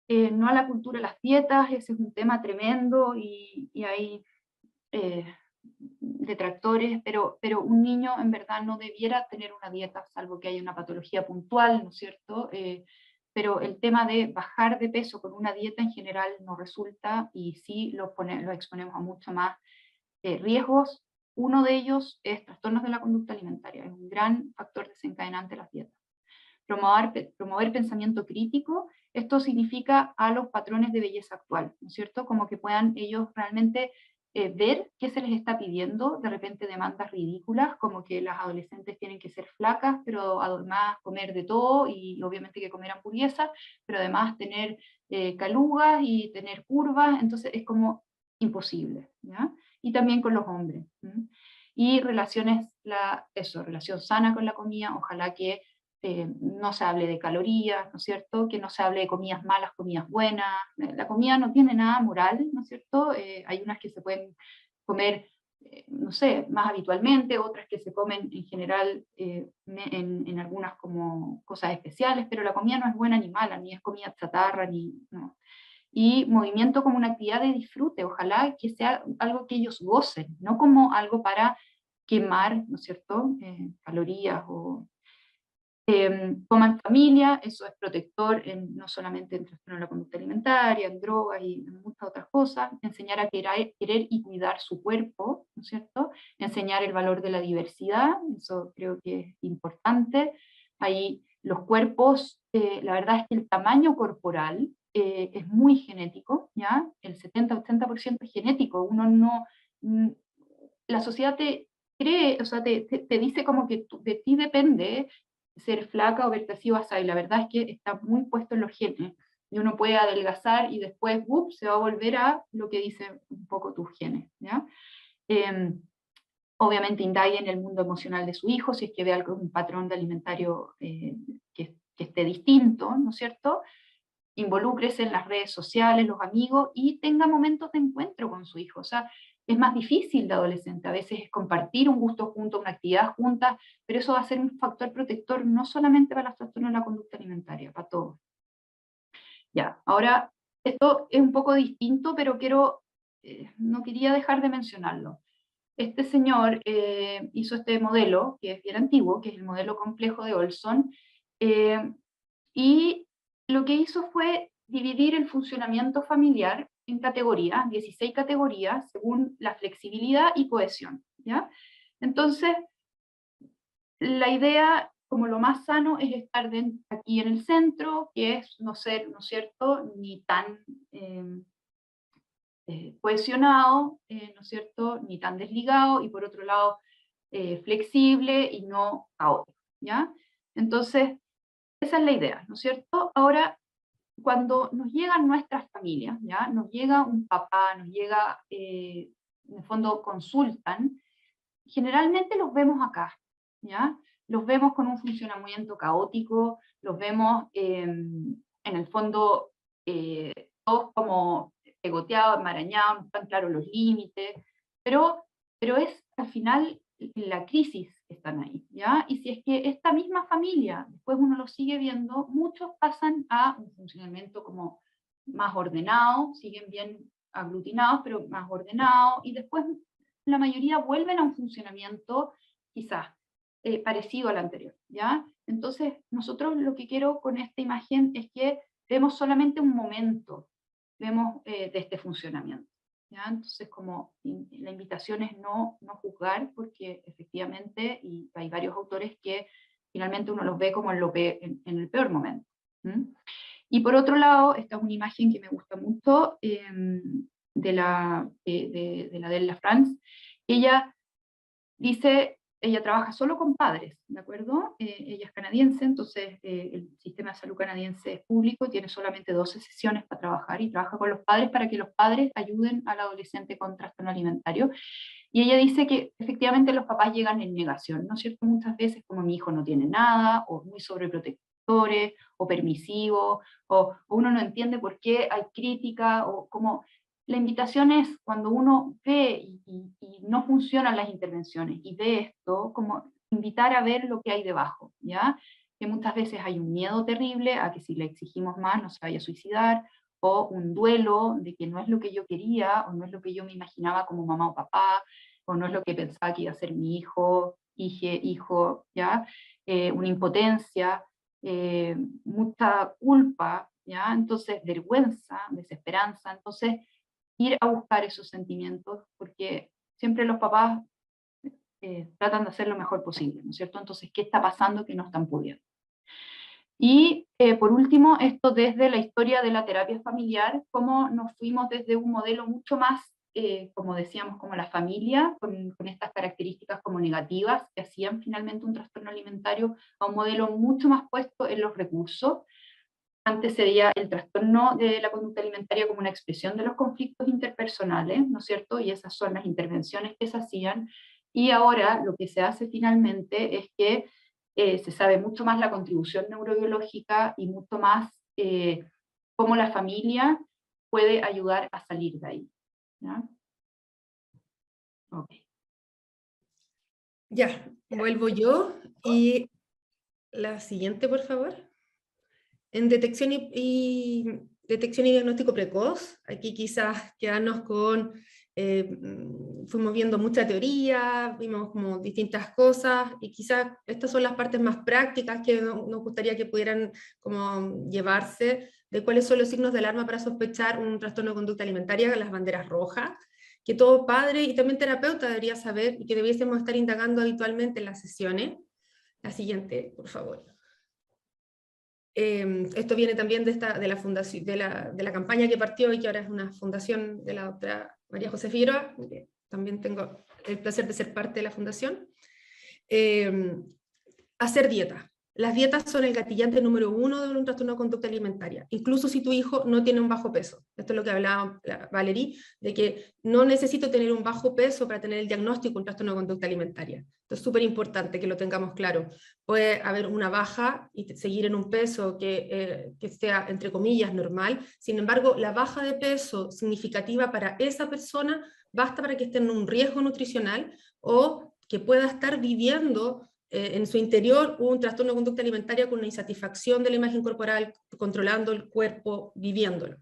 S2: no a la cultura de las dietas, ese es un tema tremendo, y hay detractores, pero un niño en verdad no debiera tener una dieta, salvo que haya una patología puntual, ¿no es cierto? Pero el tema de bajar de peso con una dieta en general no resulta, y sí lo exponemos a mucho más riesgos. Uno de ellos es trastornos de la conducta alimentaria, es un gran factor desencadenante de las dietas. Promover pensamiento crítico, esto significa a los patrones de belleza actual, ¿no es cierto? Como que puedan ellos realmente ver qué se les está pidiendo, de repente demandas ridículas, como que las adolescentes tienen que ser flacas, pero además comer de todo, y obviamente que comer hamburguesas, pero además tener calugas y tener curvas, entonces es como imposible, ¿ya? Y también con los hombres. Y relaciones, relación sana con la comida, ojalá que no se hable de calorías, ¿no es cierto? Que no se hable de comidas malas, comidas buenas. La comida no tiene nada moral, ¿no es cierto? Hay unas que se pueden comer, no sé, más habitualmente, otras que se comen en general en algunas como cosas especiales, pero la comida no es buena ni mala, ni es comida chatarra, ni... No. Y movimiento como una actividad de disfrute, ojalá que sea algo que ellos gocen, no como algo para quemar, ¿no es cierto?, calorías o coman familia, eso es protector no solamente en trastorno de la conducta alimentaria, en drogas y en muchas otras cosas, enseñar a querer y cuidar su cuerpo, ¿no es cierto? Enseñar el valor de la diversidad, eso creo que es importante. Ahí los cuerpos, la verdad es que el tamaño corporal es muy genético, ¿ya? El 70-80% es genético, uno no... La sociedad te cree, o sea, te dice como que de ti depende ser flaca o verte así o así, y la verdad es que está muy puesto en los genes, y uno puede adelgazar y después se va a volver a lo que dicen un poco tus genes, ¿ya? Obviamente indague en el mundo emocional de su hijo, si es que ve algún patrón de alimentario que esté distinto, ¿no es cierto? Involúcrese en las redes sociales, los amigos, y tenga momentos de encuentro con su hijo. O sea, es más difícil de adolescente, a veces es compartir un gusto junto, una actividad junta, pero eso va a ser un factor protector no solamente para los trastornos de la conducta alimentaria, para todos. Ya, ahora, esto es un poco distinto, pero no quería dejar de mencionarlo. Este señor hizo este modelo, que es bien antiguo, que es el modelo complejo de Olson, y lo que hizo fue dividir el funcionamiento familiar en categorías, 16 categorías, según la flexibilidad y cohesión, ¿ya? Entonces, la idea, como lo más sano, es estar aquí en el centro, que es no ser, ¿no es cierto?, ni tan cohesionado, ¿no es cierto?, ni tan desligado, y por otro lado, flexible y no caótico, ¿ya? Entonces, esa es la idea, ¿no es cierto? Ahora, cuando nos llegan nuestras familias, ¿ya? Nos llega un papá, nos llega, en el fondo consultan, generalmente los vemos acá, ¿ya? Los vemos con un funcionamiento caótico, los vemos en el fondo todos como pegoteados, enmarañados, no están claros los límites, pero es al final la crisis que están ahí, ¿ya? Y si es que esta misma familia, después uno lo sigue viendo, muchos pasan a un funcionamiento como más ordenado, siguen bien aglutinados, pero más ordenado, y después la mayoría vuelven a un funcionamiento quizás parecido al anterior, ¿ya? Entonces, nosotros lo que quiero con esta imagen es que vemos solamente un momento, vemos de este funcionamiento, ¿ya? Entonces, como la invitación es no juzgar, porque efectivamente, y hay varios autores que finalmente uno los ve como en el peor momento. Y por otro lado, esta es una imagen que me gusta mucho, de la Della France. Ella dice, ella trabaja solo con padres, ¿de acuerdo? Ella es canadiense, entonces el sistema de salud canadiense es público, tiene solamente 12 sesiones para trabajar, y trabaja con los padres para que los padres ayuden al adolescente con trastorno alimentario. Y ella dice que efectivamente los papás llegan en negación, ¿no es cierto? Muchas veces como mi hijo no tiene nada, o muy sobreprotectores, o permisivos, o uno no entiende por qué hay crítica, o como la invitación es cuando uno ve y no funcionan las intervenciones y ve esto, como invitar a ver lo que hay debajo, ¿ya? Que muchas veces hay un miedo terrible a que si le exigimos más no se vaya a suicidar, o un duelo de que no es lo que yo quería, o no es lo que yo me imaginaba como mamá o papá, o no es lo que pensaba que iba a ser mi hijo, hijo, ¿ya? Una impotencia, mucha culpa, ¿ya? Entonces vergüenza, desesperanza, entonces ir a buscar esos sentimientos, porque siempre los papás tratan de hacer lo mejor posible, ¿no es cierto? Entonces, ¿qué está pasando que no están pudiendo? Y por último, esto desde la historia de la terapia familiar, cómo nos fuimos desde un modelo mucho más como decíamos, como la familia, con estas características como negativas, que hacían finalmente un trastorno alimentario a un modelo mucho más puesto en los recursos. Antes se veía el trastorno de la conducta alimentaria como una expresión de los conflictos interpersonales, ¿no es cierto? Y esas son las intervenciones que se hacían. Y ahora lo que se hace finalmente es que se sabe mucho más la contribución neurobiológica y mucho más cómo la familia puede ayudar a salir de ahí. ¿Ya? Okay.
S3: Ya, vuelvo yo. Y la siguiente, por favor. En detección detección y diagnóstico precoz, aquí quizás quedarnos con, fuimos viendo mucha teoría, vimos como distintas cosas, y quizás estas son las partes más prácticas que nos gustaría que pudieran como llevarse, de cuáles son los signos de alarma para sospechar un trastorno de conducta alimentaria, las banderas rojas, que todo padre y también terapeuta debería saber, y que debiésemos estar indagando habitualmente en las sesiones. La siguiente, por favor. Esto viene también de la fundación, de la campaña que partió y que ahora es una fundación de la doctora María José Figueroa, que también tengo el placer de ser parte de la fundación. Hacer dieta. Las dietas son el gatillante número 1 de un trastorno de conducta alimentaria, incluso si tu hijo no tiene un bajo peso. Esto es lo que hablaba Valerie, de que no necesito tener un bajo peso para tener el diagnóstico de un trastorno de conducta alimentaria. Esto es súper importante que lo tengamos claro. Puede haber una baja y seguir en un peso que sea, entre comillas, normal. Sin embargo, la baja de peso significativa para esa persona basta para que esté en un riesgo nutricional o que pueda estar viviendo en su interior un trastorno de conducta alimentaria con una insatisfacción de la imagen corporal, controlando el cuerpo, viviéndolo.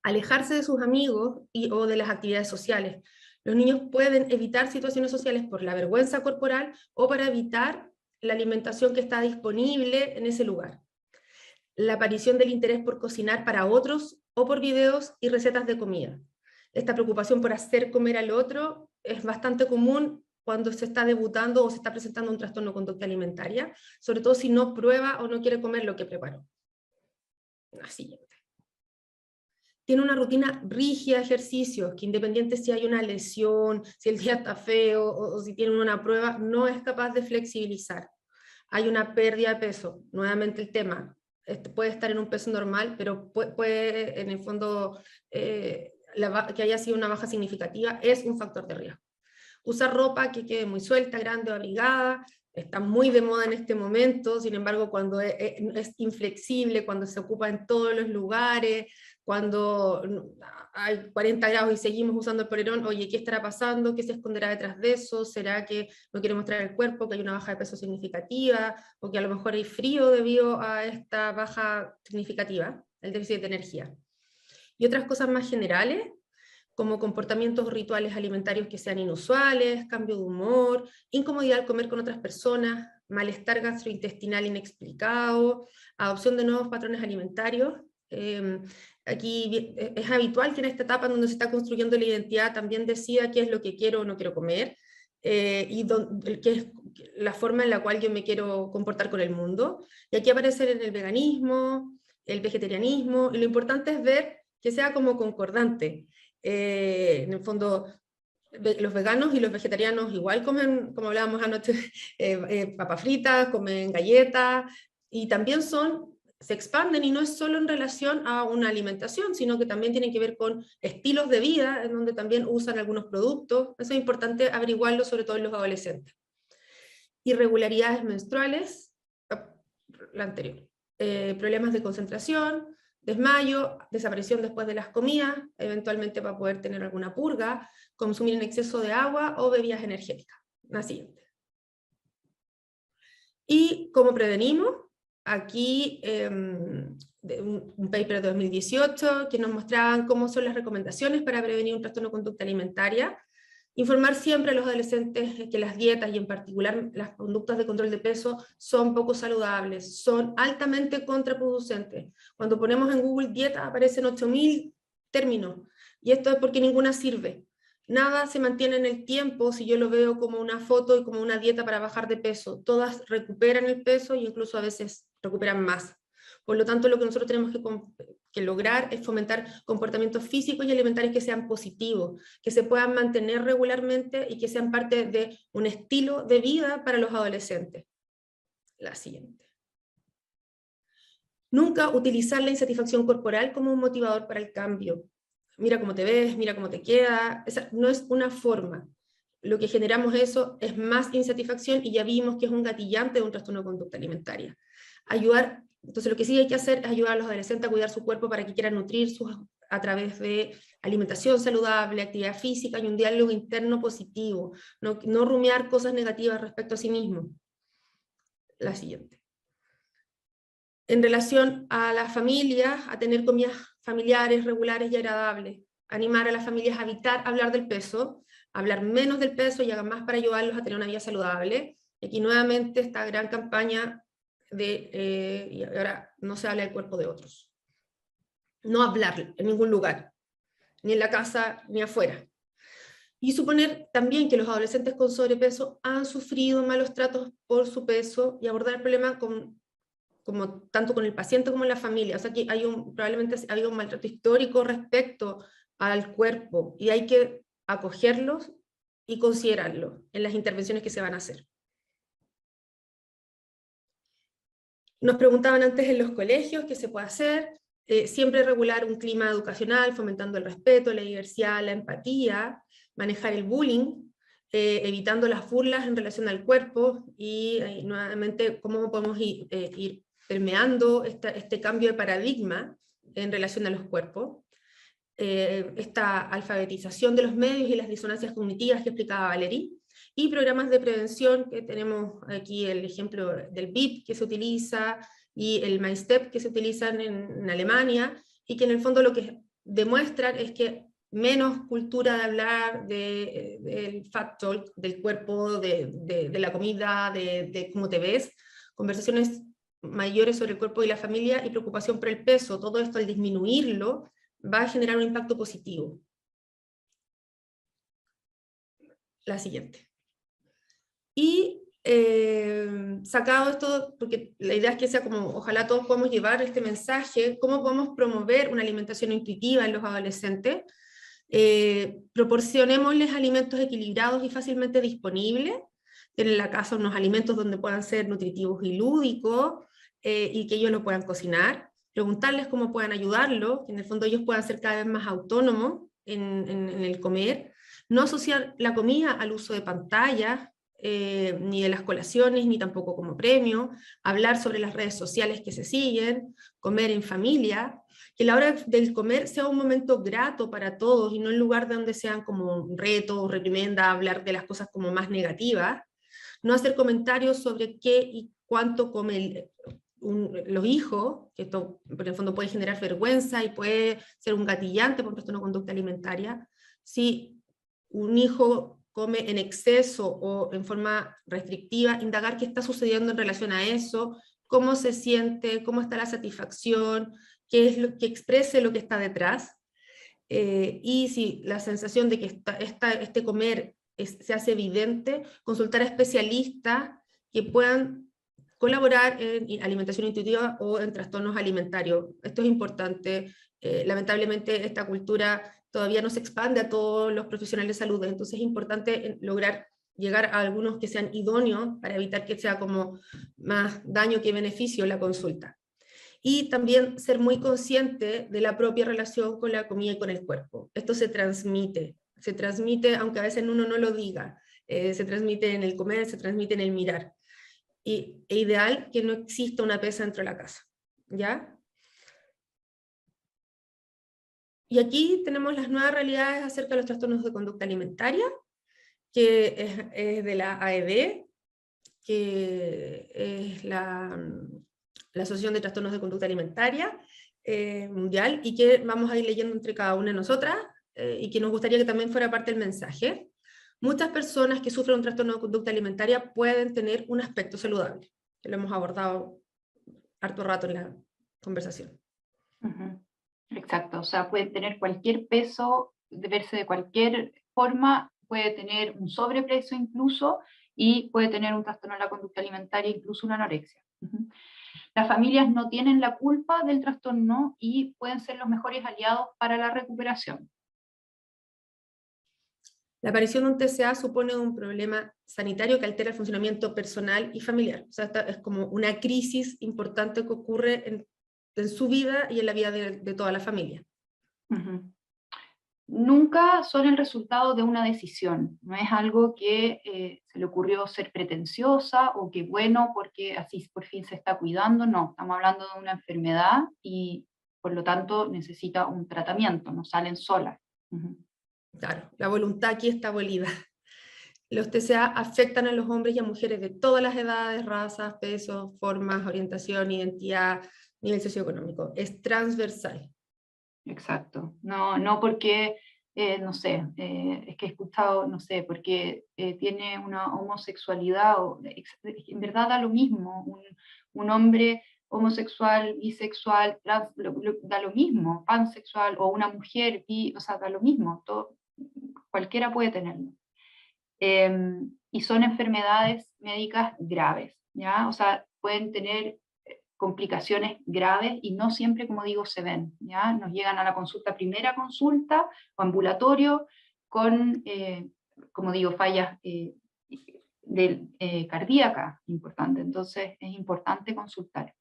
S3: Alejarse de sus amigos o de las actividades sociales. Los niños pueden evitar situaciones sociales por la vergüenza corporal o para evitar la alimentación que está disponible en ese lugar. La aparición del interés por cocinar para otros o por videos y recetas de comida. Esta preocupación por hacer comer al otro es bastante común cuando se está debutando o se está presentando un trastorno de conducta alimentaria, sobre todo si no prueba o no quiere comer lo que preparó. La siguiente. Tiene una rutina rígida de ejercicios, que independiente si hay una lesión, si el día está feo o si tiene una prueba, no es capaz de flexibilizar. Hay una pérdida de peso, nuevamente el tema, puede estar en un peso normal, pero puede en el fondo, que haya sido una baja significativa, es un factor de riesgo. Usar ropa que quede muy suelta, grande o abrigada, está muy de moda en este momento, sin embargo cuando es inflexible, cuando se ocupa en todos los lugares, cuando hay 40 grados y seguimos usando el polerón, oye, ¿qué estará pasando? ¿Qué se esconderá detrás de eso? ¿Será que no quiere mostrar el cuerpo, que hay una baja de peso significativa, o que a lo mejor hay frío debido a esta baja significativa, el déficit de energía? Y otras cosas más generales, como comportamientos o rituales alimentarios que sean inusuales, cambio de humor, incomodidad al comer con otras personas, malestar gastrointestinal inexplicado, adopción de nuevos patrones alimentarios. Aquí es habitual que en esta etapa donde se está construyendo la identidad también decida qué es lo que quiero o no quiero comer, y qué es la forma en la cual yo me quiero comportar con el mundo. Y aquí aparece el veganismo, el vegetarianismo, y lo importante es ver que sea como concordante. En el fondo, los veganos y los vegetarianos igual comen, como hablábamos anoche, papas fritas, comen galletas, y también se expanden, y no es solo en relación a una alimentación, sino que también tienen que ver con estilos de vida, en donde también usan algunos productos. Eso es importante averiguarlo, sobre todo en los adolescentes. Irregularidades menstruales, la anterior. Problemas de concentración, desmayo, desaparición después de las comidas, eventualmente va a poder tener alguna purga, consumir en exceso de agua o bebidas energéticas. La siguiente. ¿Y cómo prevenimos? Aquí un paper de 2018 que nos mostraban cómo son las recomendaciones para prevenir un trastorno de conducta alimentaria. Informar siempre a los adolescentes que las dietas y en particular las conductas de control de peso son poco saludables, son altamente contraproducentes. Cuando ponemos en Google dieta aparecen 8000 términos, y esto es porque ninguna sirve. Nada se mantiene en el tiempo si yo lo veo como una foto y como una dieta para bajar de peso. Todas recuperan el peso e incluso a veces recuperan más. Por lo tanto, lo que nosotros tenemos que lograr es fomentar comportamientos físicos y alimentarios que sean positivos, que se puedan mantener regularmente y que sean parte de un estilo de vida para los adolescentes. La siguiente. Nunca utilizar la insatisfacción corporal como un motivador para el cambio. Mira cómo te ves, mira cómo te queda. Esa no es una forma. Lo que generamos eso es más insatisfacción y ya vimos que es un gatillante de un trastorno de conducta alimentaria. Ayudar, entonces lo que sí hay que hacer es ayudar a los adolescentes a cuidar su cuerpo para que quieran nutrir a través de alimentación saludable, actividad física y un diálogo interno positivo. No rumiar cosas negativas respecto a sí mismo. La siguiente. En relación a las familias, a tener comidas familiares, regulares y agradables. Animar a las familias a evitar hablar del peso, hablar menos del peso y hagan más para ayudarlos a tener una vida saludable. Y aquí nuevamente esta gran campaña de, y ahora no se habla del cuerpo de otros. No hablar en ningún lugar, ni en la casa, ni afuera. Y suponer también que los adolescentes con sobrepeso han sufrido malos tratos por su peso y abordar el problema como tanto con el paciente como en la familia. O sea que probablemente ha habido un maltrato histórico respecto al cuerpo y hay que acogerlos y considerarlos en las intervenciones que se van a hacer. Nos preguntaban antes en los colegios qué se puede hacer. Siempre regular un clima educacional, fomentando el respeto, la diversidad, la empatía, manejar el bullying, evitando las burlas en relación al cuerpo y nuevamente cómo podemos ir permeando este cambio de paradigma en relación a los cuerpos. Esta alfabetización de los medios y las disonancias cognitivas que explicaba Valerie, y programas de prevención, que tenemos aquí el ejemplo del BIP que se utiliza, y el MindStep que se utilizan en Alemania, y que en el fondo lo que demuestran es que menos cultura de hablar del fat talk, del cuerpo, de la comida, de cómo te ves, conversaciones mayores sobre el cuerpo y la familia, y preocupación por el peso. Todo esto, al disminuirlo, va a generar un impacto positivo. La siguiente. Y sacado esto, porque la idea es que sea como, ojalá todos podamos llevar este mensaje, cómo podemos promover una alimentación intuitiva en los adolescentes. Proporcionémosles alimentos equilibrados y fácilmente disponibles, tener en la casa unos alimentos donde puedan ser nutritivos y lúdicos, y que ellos lo puedan cocinar, preguntarles cómo puedan ayudarlo, que en el fondo ellos puedan ser cada vez más autónomos en el comer, no asociar la comida al uso de pantallas, ni de las colaciones, ni tampoco como premio, hablar sobre las redes sociales que se siguen, comer en familia, que la hora del comer sea un momento grato para todos y no en lugar de donde sean como un reto o reprimenda, hablar de las cosas como más negativas, no hacer comentarios sobre qué y cuánto comen los hijos, que esto por el fondo puede generar vergüenza y puede ser un gatillante por trastorno de conducta alimentaria. Si un hijo come en exceso o en forma restrictiva, indagar qué está sucediendo en relación a eso, cómo se siente, cómo está la satisfacción, qué es lo que exprese lo que está detrás, y si la sensación de que este comer se hace evidente, consultar a especialistas que puedan colaborar en alimentación intuitiva o en trastornos alimentarios. Esto es importante. Lamentablemente esta cultura todavía no se expande a todos los profesionales de salud, entonces es importante lograr llegar a algunos que sean idóneos para evitar que sea como más daño que beneficio la consulta. Y también ser muy consciente de la propia relación con la comida y con el cuerpo. Esto se transmite aunque a veces uno no lo diga, se transmite en el comer, se transmite en el mirar. Es ideal que no exista una pesa dentro de la casa, ¿ya? Y aquí tenemos las nuevas realidades acerca de los trastornos de conducta alimentaria, que es de la AED, que es la Asociación de Trastornos de Conducta Alimentaria Mundial, y que vamos a ir leyendo entre cada una de nosotras, y que nos gustaría que también fuera parte del mensaje. Muchas personas que sufren un trastorno de conducta alimentaria pueden tener un aspecto saludable, que lo hemos abordado harto rato en la conversación.
S2: Exacto, o sea, puede tener cualquier peso, de verse de cualquier forma, puede tener un sobrepeso incluso, y puede tener un trastorno de la conducta alimentaria, incluso una anorexia. las familias no tienen la culpa del trastorno y pueden ser los mejores aliados para la recuperación.
S3: La aparición de un TCA supone un problema sanitario que altera el funcionamiento personal y familiar. O sea, es como una crisis importante que ocurre en su vida y en la vida de toda la familia.
S2: Nunca son el resultado de una decisión, no es algo que se le ocurrió ser pretenciosa o que bueno porque así por fin se está cuidando, no, estamos hablando de una enfermedad y por lo tanto necesita un tratamiento, no salen solas.
S3: Claro, la voluntad aquí está abolida. Los TCA afectan a los hombres y a mujeres de todas las edades, razas, pesos, formas, orientación, identidad, nivel socioeconómico. Es transversal.
S2: Exacto. No porque, no sé, es que he escuchado, no sé, porque tiene una homosexualidad, en verdad da lo mismo, un hombre homosexual, bisexual, trans, da lo mismo, pansexual, o una mujer, o sea, da lo mismo, cualquiera puede tenerlo. Y son enfermedades médicas graves, ¿ya? O sea, pueden tener complicaciones graves y no siempre, como digo, se ven, ¿ya? Nos llegan a la primera consulta o ambulatorio con, como digo, fallas cardíacas importantes, entonces es importante consultar.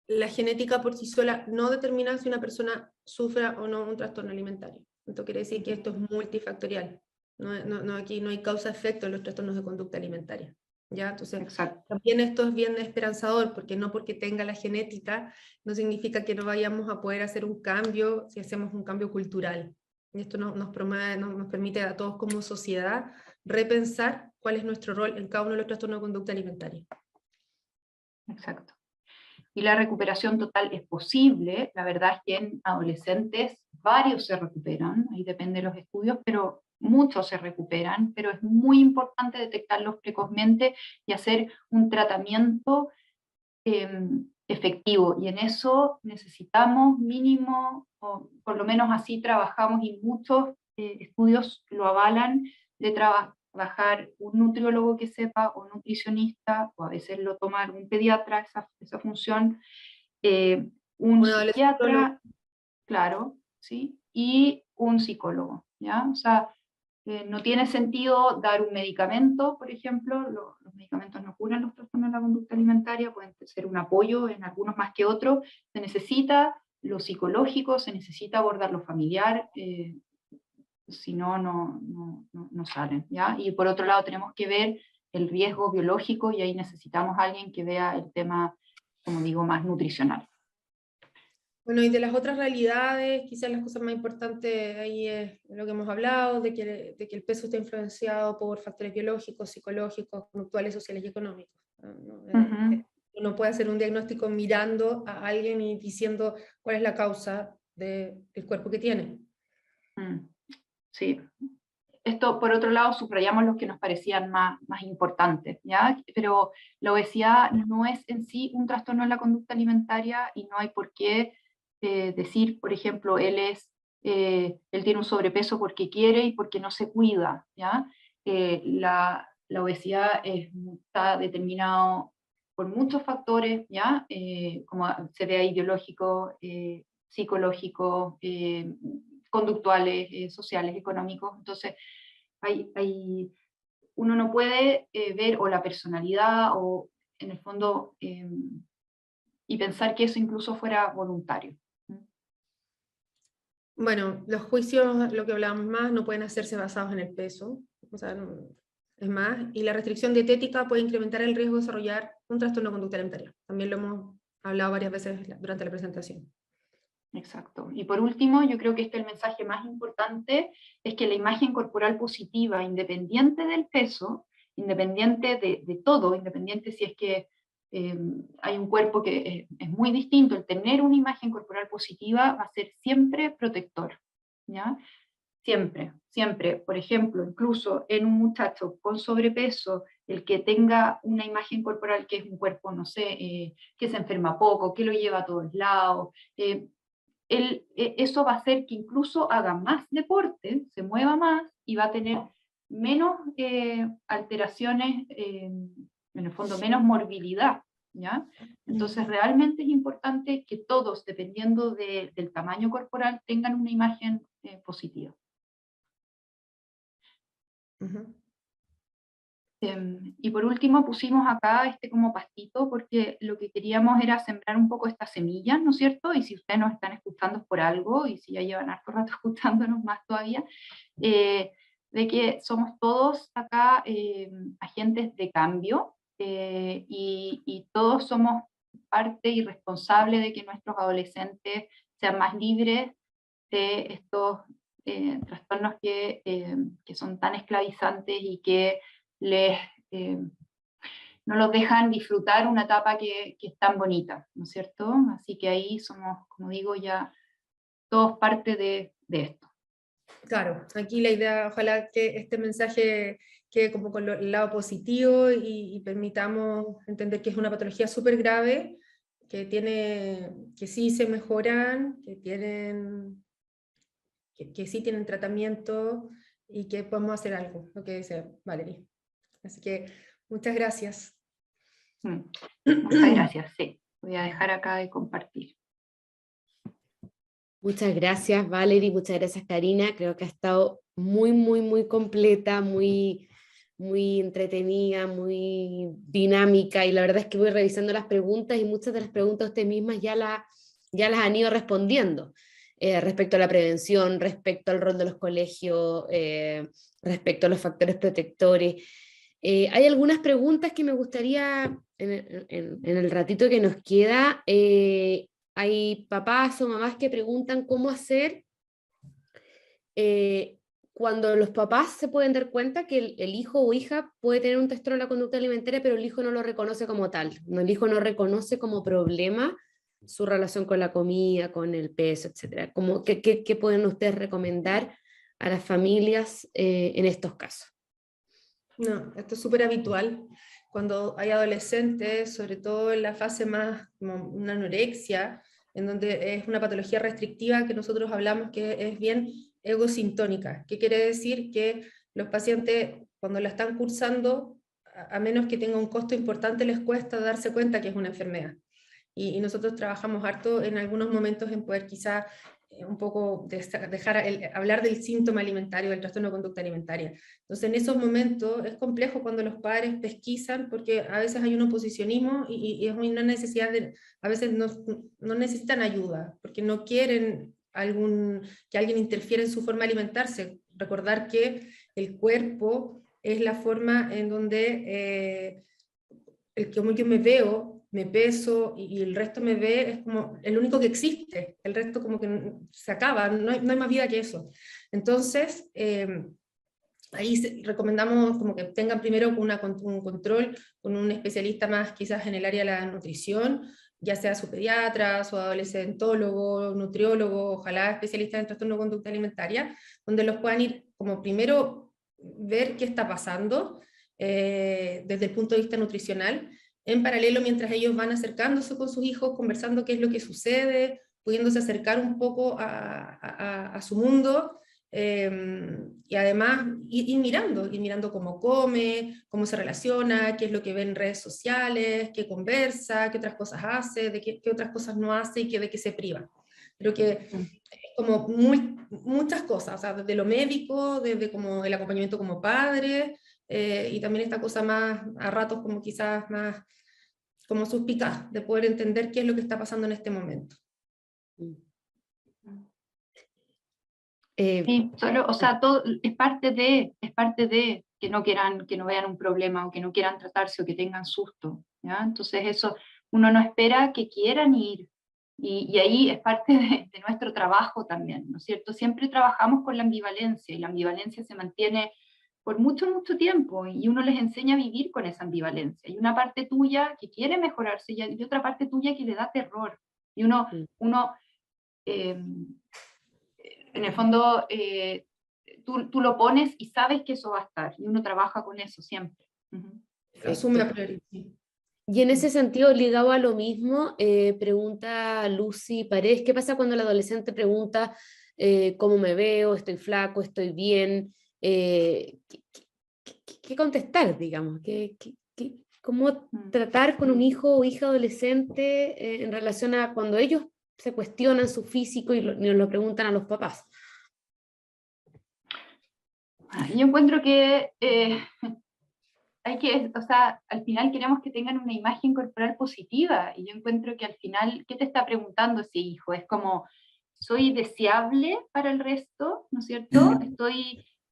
S3: La genética por sí sola no determina si una persona sufra o no un trastorno alimentario. Esto quiere decir que esto es multifactorial. Aquí no hay causa-efecto en los trastornos de conducta alimentaria. ¿Ya? Entonces,
S2: exacto.
S3: También esto es bien esperanzador, porque no porque tenga la genética, no significa que no vayamos a poder hacer un cambio si hacemos un cambio cultural. Y esto nos permite a todos como sociedad repensar cuál es nuestro rol en cada uno de los trastornos de conducta alimentaria.
S2: Exacto. Y la recuperación total es posible, la verdad es que en adolescentes varios se recuperan, ahí depende de los estudios, pero muchos se recuperan, pero es muy importante detectarlos precozmente y hacer un tratamiento efectivo, y en eso necesitamos mínimo, o por lo menos así trabajamos, y muchos estudios lo avalan, de trabajar un nutriólogo que sepa, o nutricionista, o a veces lo toma un pediatra, esa función, un psiquiatra, claro, ¿sí? Y un psicólogo, ¿ya? O sea, no tiene sentido dar un medicamento, por ejemplo, los medicamentos no curan los trastornos de la conducta alimentaria, pueden ser un apoyo en algunos más que otros, se necesita lo psicológico, se necesita abordar lo familiar, si no, no salen, ¿ya? Y por otro lado tenemos que ver el riesgo biológico, y ahí necesitamos a alguien que vea el tema, como digo, más nutricional.
S3: Bueno, y de las otras realidades, quizás las cosas más importantes ahí es lo que hemos hablado, de que el peso está influenciado por factores biológicos, psicológicos, conductuales, sociales y económicos. Uno puede hacer un diagnóstico mirando a alguien y diciendo cuál es la causa del cuerpo que tiene.
S2: Sí. Esto, por otro lado, subrayamos los que nos parecían más importantes, ¿ya? Pero la obesidad no es en sí un trastorno de la conducta alimentaria, y no hay por qué decir, por ejemplo, él tiene un sobrepeso porque quiere y porque no se cuida, ¿ya? La obesidad está determinado por muchos factores, ¿ya? Como se ve ahí, biológico, psicológico, conductuales, sociales, económicos. Entonces, uno no puede ver o la personalidad, o en el fondo, y pensar que eso incluso fuera voluntario.
S3: Bueno, los juicios, lo que hablábamos más, no pueden hacerse basados en el peso, o sea, es más, y la restricción dietética puede incrementar el riesgo de desarrollar un trastorno de conducta alimentaria. También lo hemos hablado varias veces durante la presentación.
S2: Exacto. Y por último, yo creo que el mensaje más importante es que la imagen corporal positiva, independiente del peso, independiente de todo, independiente si es que hay un cuerpo que es muy distinto, el tener una imagen corporal positiva va a ser siempre protector, ¿ya? Siempre, siempre. Por ejemplo, incluso en un muchacho con sobrepeso, el que tenga una imagen corporal que es un cuerpo, no sé, que se enferma poco, que lo lleva a todos lados, eso va a hacer que incluso haga más deporte, se mueva más y va a tener menos alteraciones, en el fondo menos morbilidad, ¿ya? Entonces realmente es importante que todos, dependiendo del tamaño corporal, tengan una imagen positiva.
S3: Ujú.
S2: Y por último pusimos acá como pastito, porque lo que queríamos era sembrar un poco estas semillas, ¿no es cierto? Y si ustedes nos están escuchando es por algo, y si ya llevan harto rato escuchándonos más todavía, de que somos todos acá agentes de cambio, y todos somos parte y responsable de que nuestros adolescentes sean más libres de estos trastornos que son tan esclavizantes y que les, eh, no los dejan disfrutar una etapa que es tan bonita, ¿no es cierto? Así que ahí somos, como digo, ya todos parte de esto.
S3: Claro, aquí la idea, ojalá que este mensaje quede como con el lado positivo y permitamos entender que es una patología súper grave, que sí se mejoran, que sí tienen tratamiento y que podemos hacer algo, lo que dice Valerie. Así que muchas gracias.
S2: Muchas gracias, sí. Voy a dejar acá de compartir.
S1: Muchas gracias, Valerie, muchas gracias, Karina. Creo que ha estado muy, muy, muy completa, muy, muy entretenida, muy dinámica, y la verdad es que voy revisando las preguntas y muchas de las preguntas ustedes mismas ya las han ido respondiendo, respecto a la prevención, respecto al rol de los colegios, respecto a los factores protectores. Hay algunas preguntas que me gustaría, en el ratito que nos queda, hay papás o mamás que preguntan cómo hacer cuando los papás se pueden dar cuenta que el hijo o hija puede tener un trastorno de la conducta alimentaria, pero el hijo no lo reconoce como tal. El hijo no reconoce como problema su relación con la comida, con el peso, etc. ¿Qué pueden ustedes recomendar a las familias en estos casos?
S3: No, esto es súper habitual cuando hay adolescentes, sobre todo en la fase más como una anorexia, en donde es una patología restrictiva que nosotros hablamos que es bien egosintónica. ¿Qué quiere decir? Que los pacientes cuando la están cursando, a menos que tenga un costo importante, les cuesta darse cuenta que es una enfermedad. Y nosotros trabajamos harto en algunos momentos en poder quizá un poco dejar hablar del síntoma alimentario, del trastorno de conducta alimentaria. Entonces en esos momentos es complejo cuando los padres pesquisan, porque a veces hay un oposicionismo y es una necesidad a veces no necesitan ayuda, porque no quieren que alguien interfiera en su forma de alimentarse. Recordar que el cuerpo es la forma en donde como yo me veo, me peso y el resto me ve, es como el único que existe, el resto como que se acaba, no hay más vida que eso. Entonces, ahí recomendamos como que tengan primero un control con un especialista más quizás en el área de la nutrición, ya sea su pediatra, su adolescentólogo, nutriólogo, ojalá especialista en trastorno de conducta alimentaria, donde los puedan ir como primero ver qué está pasando, desde el punto de vista nutricional, en paralelo mientras ellos van acercándose con sus hijos, conversando qué es lo que sucede, pudiéndose acercar un poco a su mundo, y además ir mirando cómo come, cómo se relaciona, qué es lo que ve en redes sociales, qué conversa, qué otras cosas hace, qué otras cosas no hace y de qué se priva. Creo que como muchas cosas, o sea, desde lo médico, desde como el acompañamiento como padre, y también esta cosa más, a ratos como quizás más como suspicaz, de poder entender qué es lo que está pasando en este momento.
S2: Sí, solo, o sea, todo es parte de que no quieran, que no vean un problema o que no quieran tratarse o que tengan susto, ¿ya? Entonces eso, uno no espera que quieran ir, y ahí es parte de nuestro trabajo también, ¿no es cierto? Siempre trabajamos con la ambivalencia, y la ambivalencia se mantiene por mucho, mucho tiempo, y uno les enseña a vivir con esa ambivalencia. Hay una parte tuya que quiere mejorarse y otra parte tuya que le da terror, y uno en el fondo, tú lo pones y sabes que eso va a estar, y uno trabaja con eso siempre.
S3: Asume a priori.
S1: Y en ese sentido, ligado a lo mismo, pregunta Lucy Paredes, ¿qué pasa cuando el adolescente pregunta cómo me veo, estoy flaco, estoy bien? ¿Qué contestar, digamos? cómo tratar con un hijo o hija adolescente en relación a cuando ellos se cuestionan su físico y nos lo preguntan a los papás.
S2: Yo encuentro que hay que, o sea, al final queremos que tengan una imagen corporal positiva, y yo encuentro que al final, ¿qué te está preguntando ese hijo? Es como, ¿soy deseable para el resto? ¿No es cierto?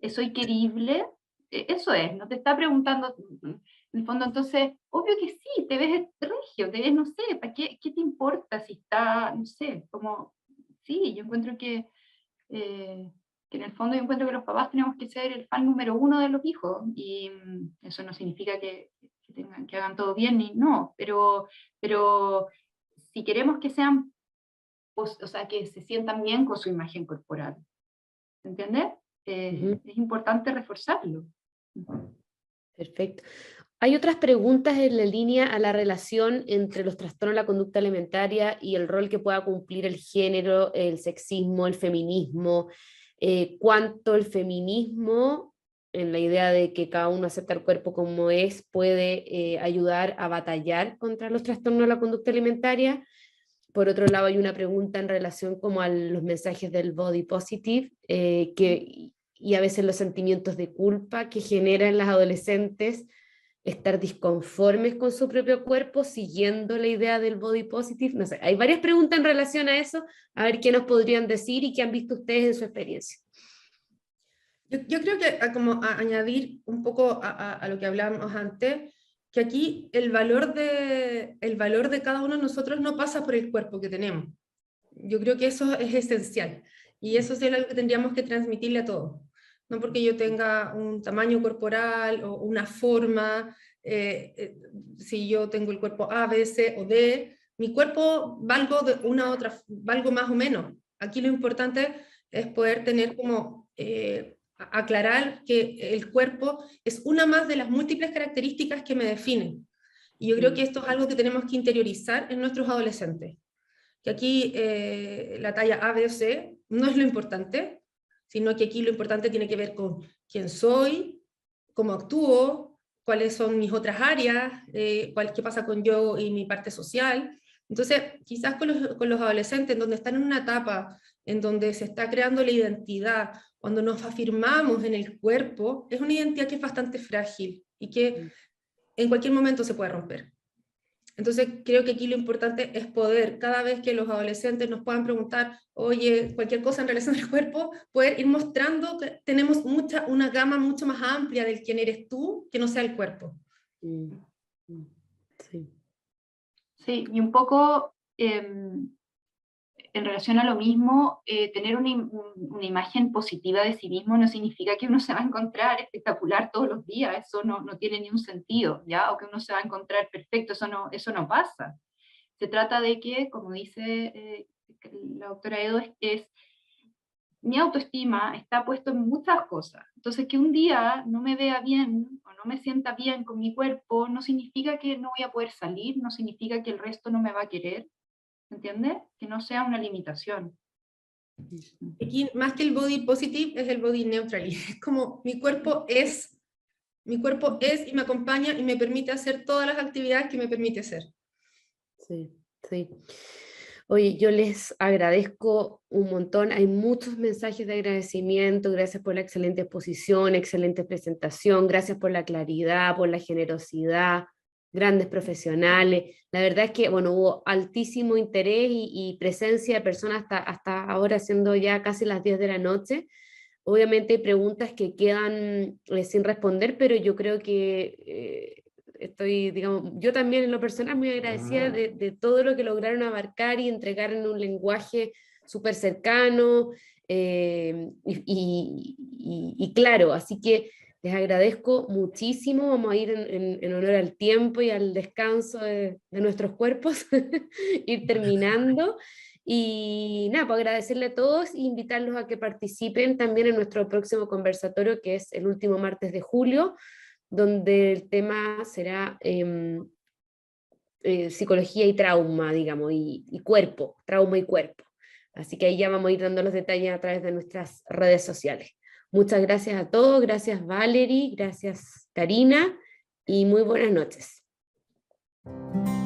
S2: ¿Soy querible? Eso es, no te está preguntando, en el fondo. Entonces, obvio que sí, te ves regio, te ves, no sé, ¿para qué te importa si está, no sé, como, sí, yo encuentro que en el fondo yo encuentro que los papás tenemos que ser el fan número uno de los hijos, y eso no significa que hagan todo bien, ni no, pero si queremos que sean, o sea, que se sientan bien con su imagen corporal, ¿entiendes? Es importante reforzarlo.
S1: Perfecto. Hay otras preguntas en la línea a la relación entre los trastornos de la conducta alimentaria y el rol que pueda cumplir el género, el sexismo, el feminismo. Cuánto el feminismo, en la idea de que cada uno acepta el cuerpo como es, puede ayudar a batallar contra los trastornos de la conducta alimentaria. Por otro lado, hay una pregunta en relación como a los mensajes del body positive, y a veces los sentimientos de culpa que generan las adolescentes estar disconformes con su propio cuerpo, siguiendo la idea del body positive. No sé, hay varias preguntas en relación a eso, a ver qué nos podrían decir y qué han visto ustedes en su experiencia.
S3: Yo creo que como a añadir un poco a lo que hablábamos antes, que aquí el valor de cada uno de nosotros no pasa por el cuerpo que tenemos. Yo creo que eso es esencial, y eso es algo que tendríamos que transmitirle a todos. No porque yo tenga un tamaño corporal o una forma, si yo tengo el cuerpo A, B, C o D, mi cuerpo valgo de una u otra, valgo más o menos. Aquí lo importante es poder tener como aclarar que el cuerpo es una más de las múltiples características que me definen. Y yo creo que esto es algo que tenemos que interiorizar en nuestros adolescentes. Que aquí la talla A, B o C no es lo importante, sino que aquí lo importante tiene que ver con quién soy, cómo actúo, cuáles son mis otras áreas, qué pasa con yo y mi parte social. Entonces, quizás con los adolescentes, en donde están en una etapa en donde se está creando la identidad, cuando nos afirmamos en el cuerpo, es una identidad que es bastante frágil y que en cualquier momento se puede romper. Entonces creo que aquí lo importante es poder, cada vez que los adolescentes nos puedan preguntar, oye, cualquier cosa en relación al cuerpo, poder ir mostrando que tenemos una gama mucho más amplia del quién eres tú, que no sea el cuerpo.
S1: Sí.
S2: Sí, y un poco en relación a lo mismo, tener una imagen positiva de sí mismo no significa que uno se va a encontrar espectacular todos los días, eso no tiene ni un sentido, ¿ya? O que uno se va a encontrar perfecto, eso no pasa. Se trata de que, como dice la doctora Edo, mi autoestima está puesto en muchas cosas. Entonces, que un día no me vea bien o no me sienta bien con mi cuerpo, no significa que no voy a poder salir, no significa que el resto no me va a querer, ¿entiendes? Que no sea una limitación.
S3: Aquí, más que el body positive, es el body neutral. Es como mi cuerpo es y me acompaña y me permite hacer todas las actividades que me permite hacer.
S1: Sí, sí. Oye, yo les agradezco un montón, hay muchos mensajes de agradecimiento, gracias por la excelente exposición, excelente presentación, gracias por la claridad, por la generosidad, grandes profesionales. La verdad es que, bueno, hubo altísimo interés y presencia de personas hasta ahora, siendo ya casi las 10 de la noche. Obviamente hay preguntas que quedan sin responder, pero yo creo que digamos, yo también en lo personal muy agradecida de todo lo que lograron abarcar y entregar en un lenguaje súper cercano y claro, así que les agradezco muchísimo, vamos a ir en honor al tiempo y al descanso de nuestros cuerpos, ir terminando. Y nada, pues agradecerle a todos e invitarlos a que participen también en nuestro próximo conversatorio, que es el último martes de julio, donde el tema será psicología y trauma, digamos, y cuerpo, trauma y cuerpo. Así que ahí ya vamos a ir dando los detalles a través de nuestras redes sociales. Muchas gracias a todos, gracias Valerie, gracias Karina, y muy buenas noches.
S3: chao.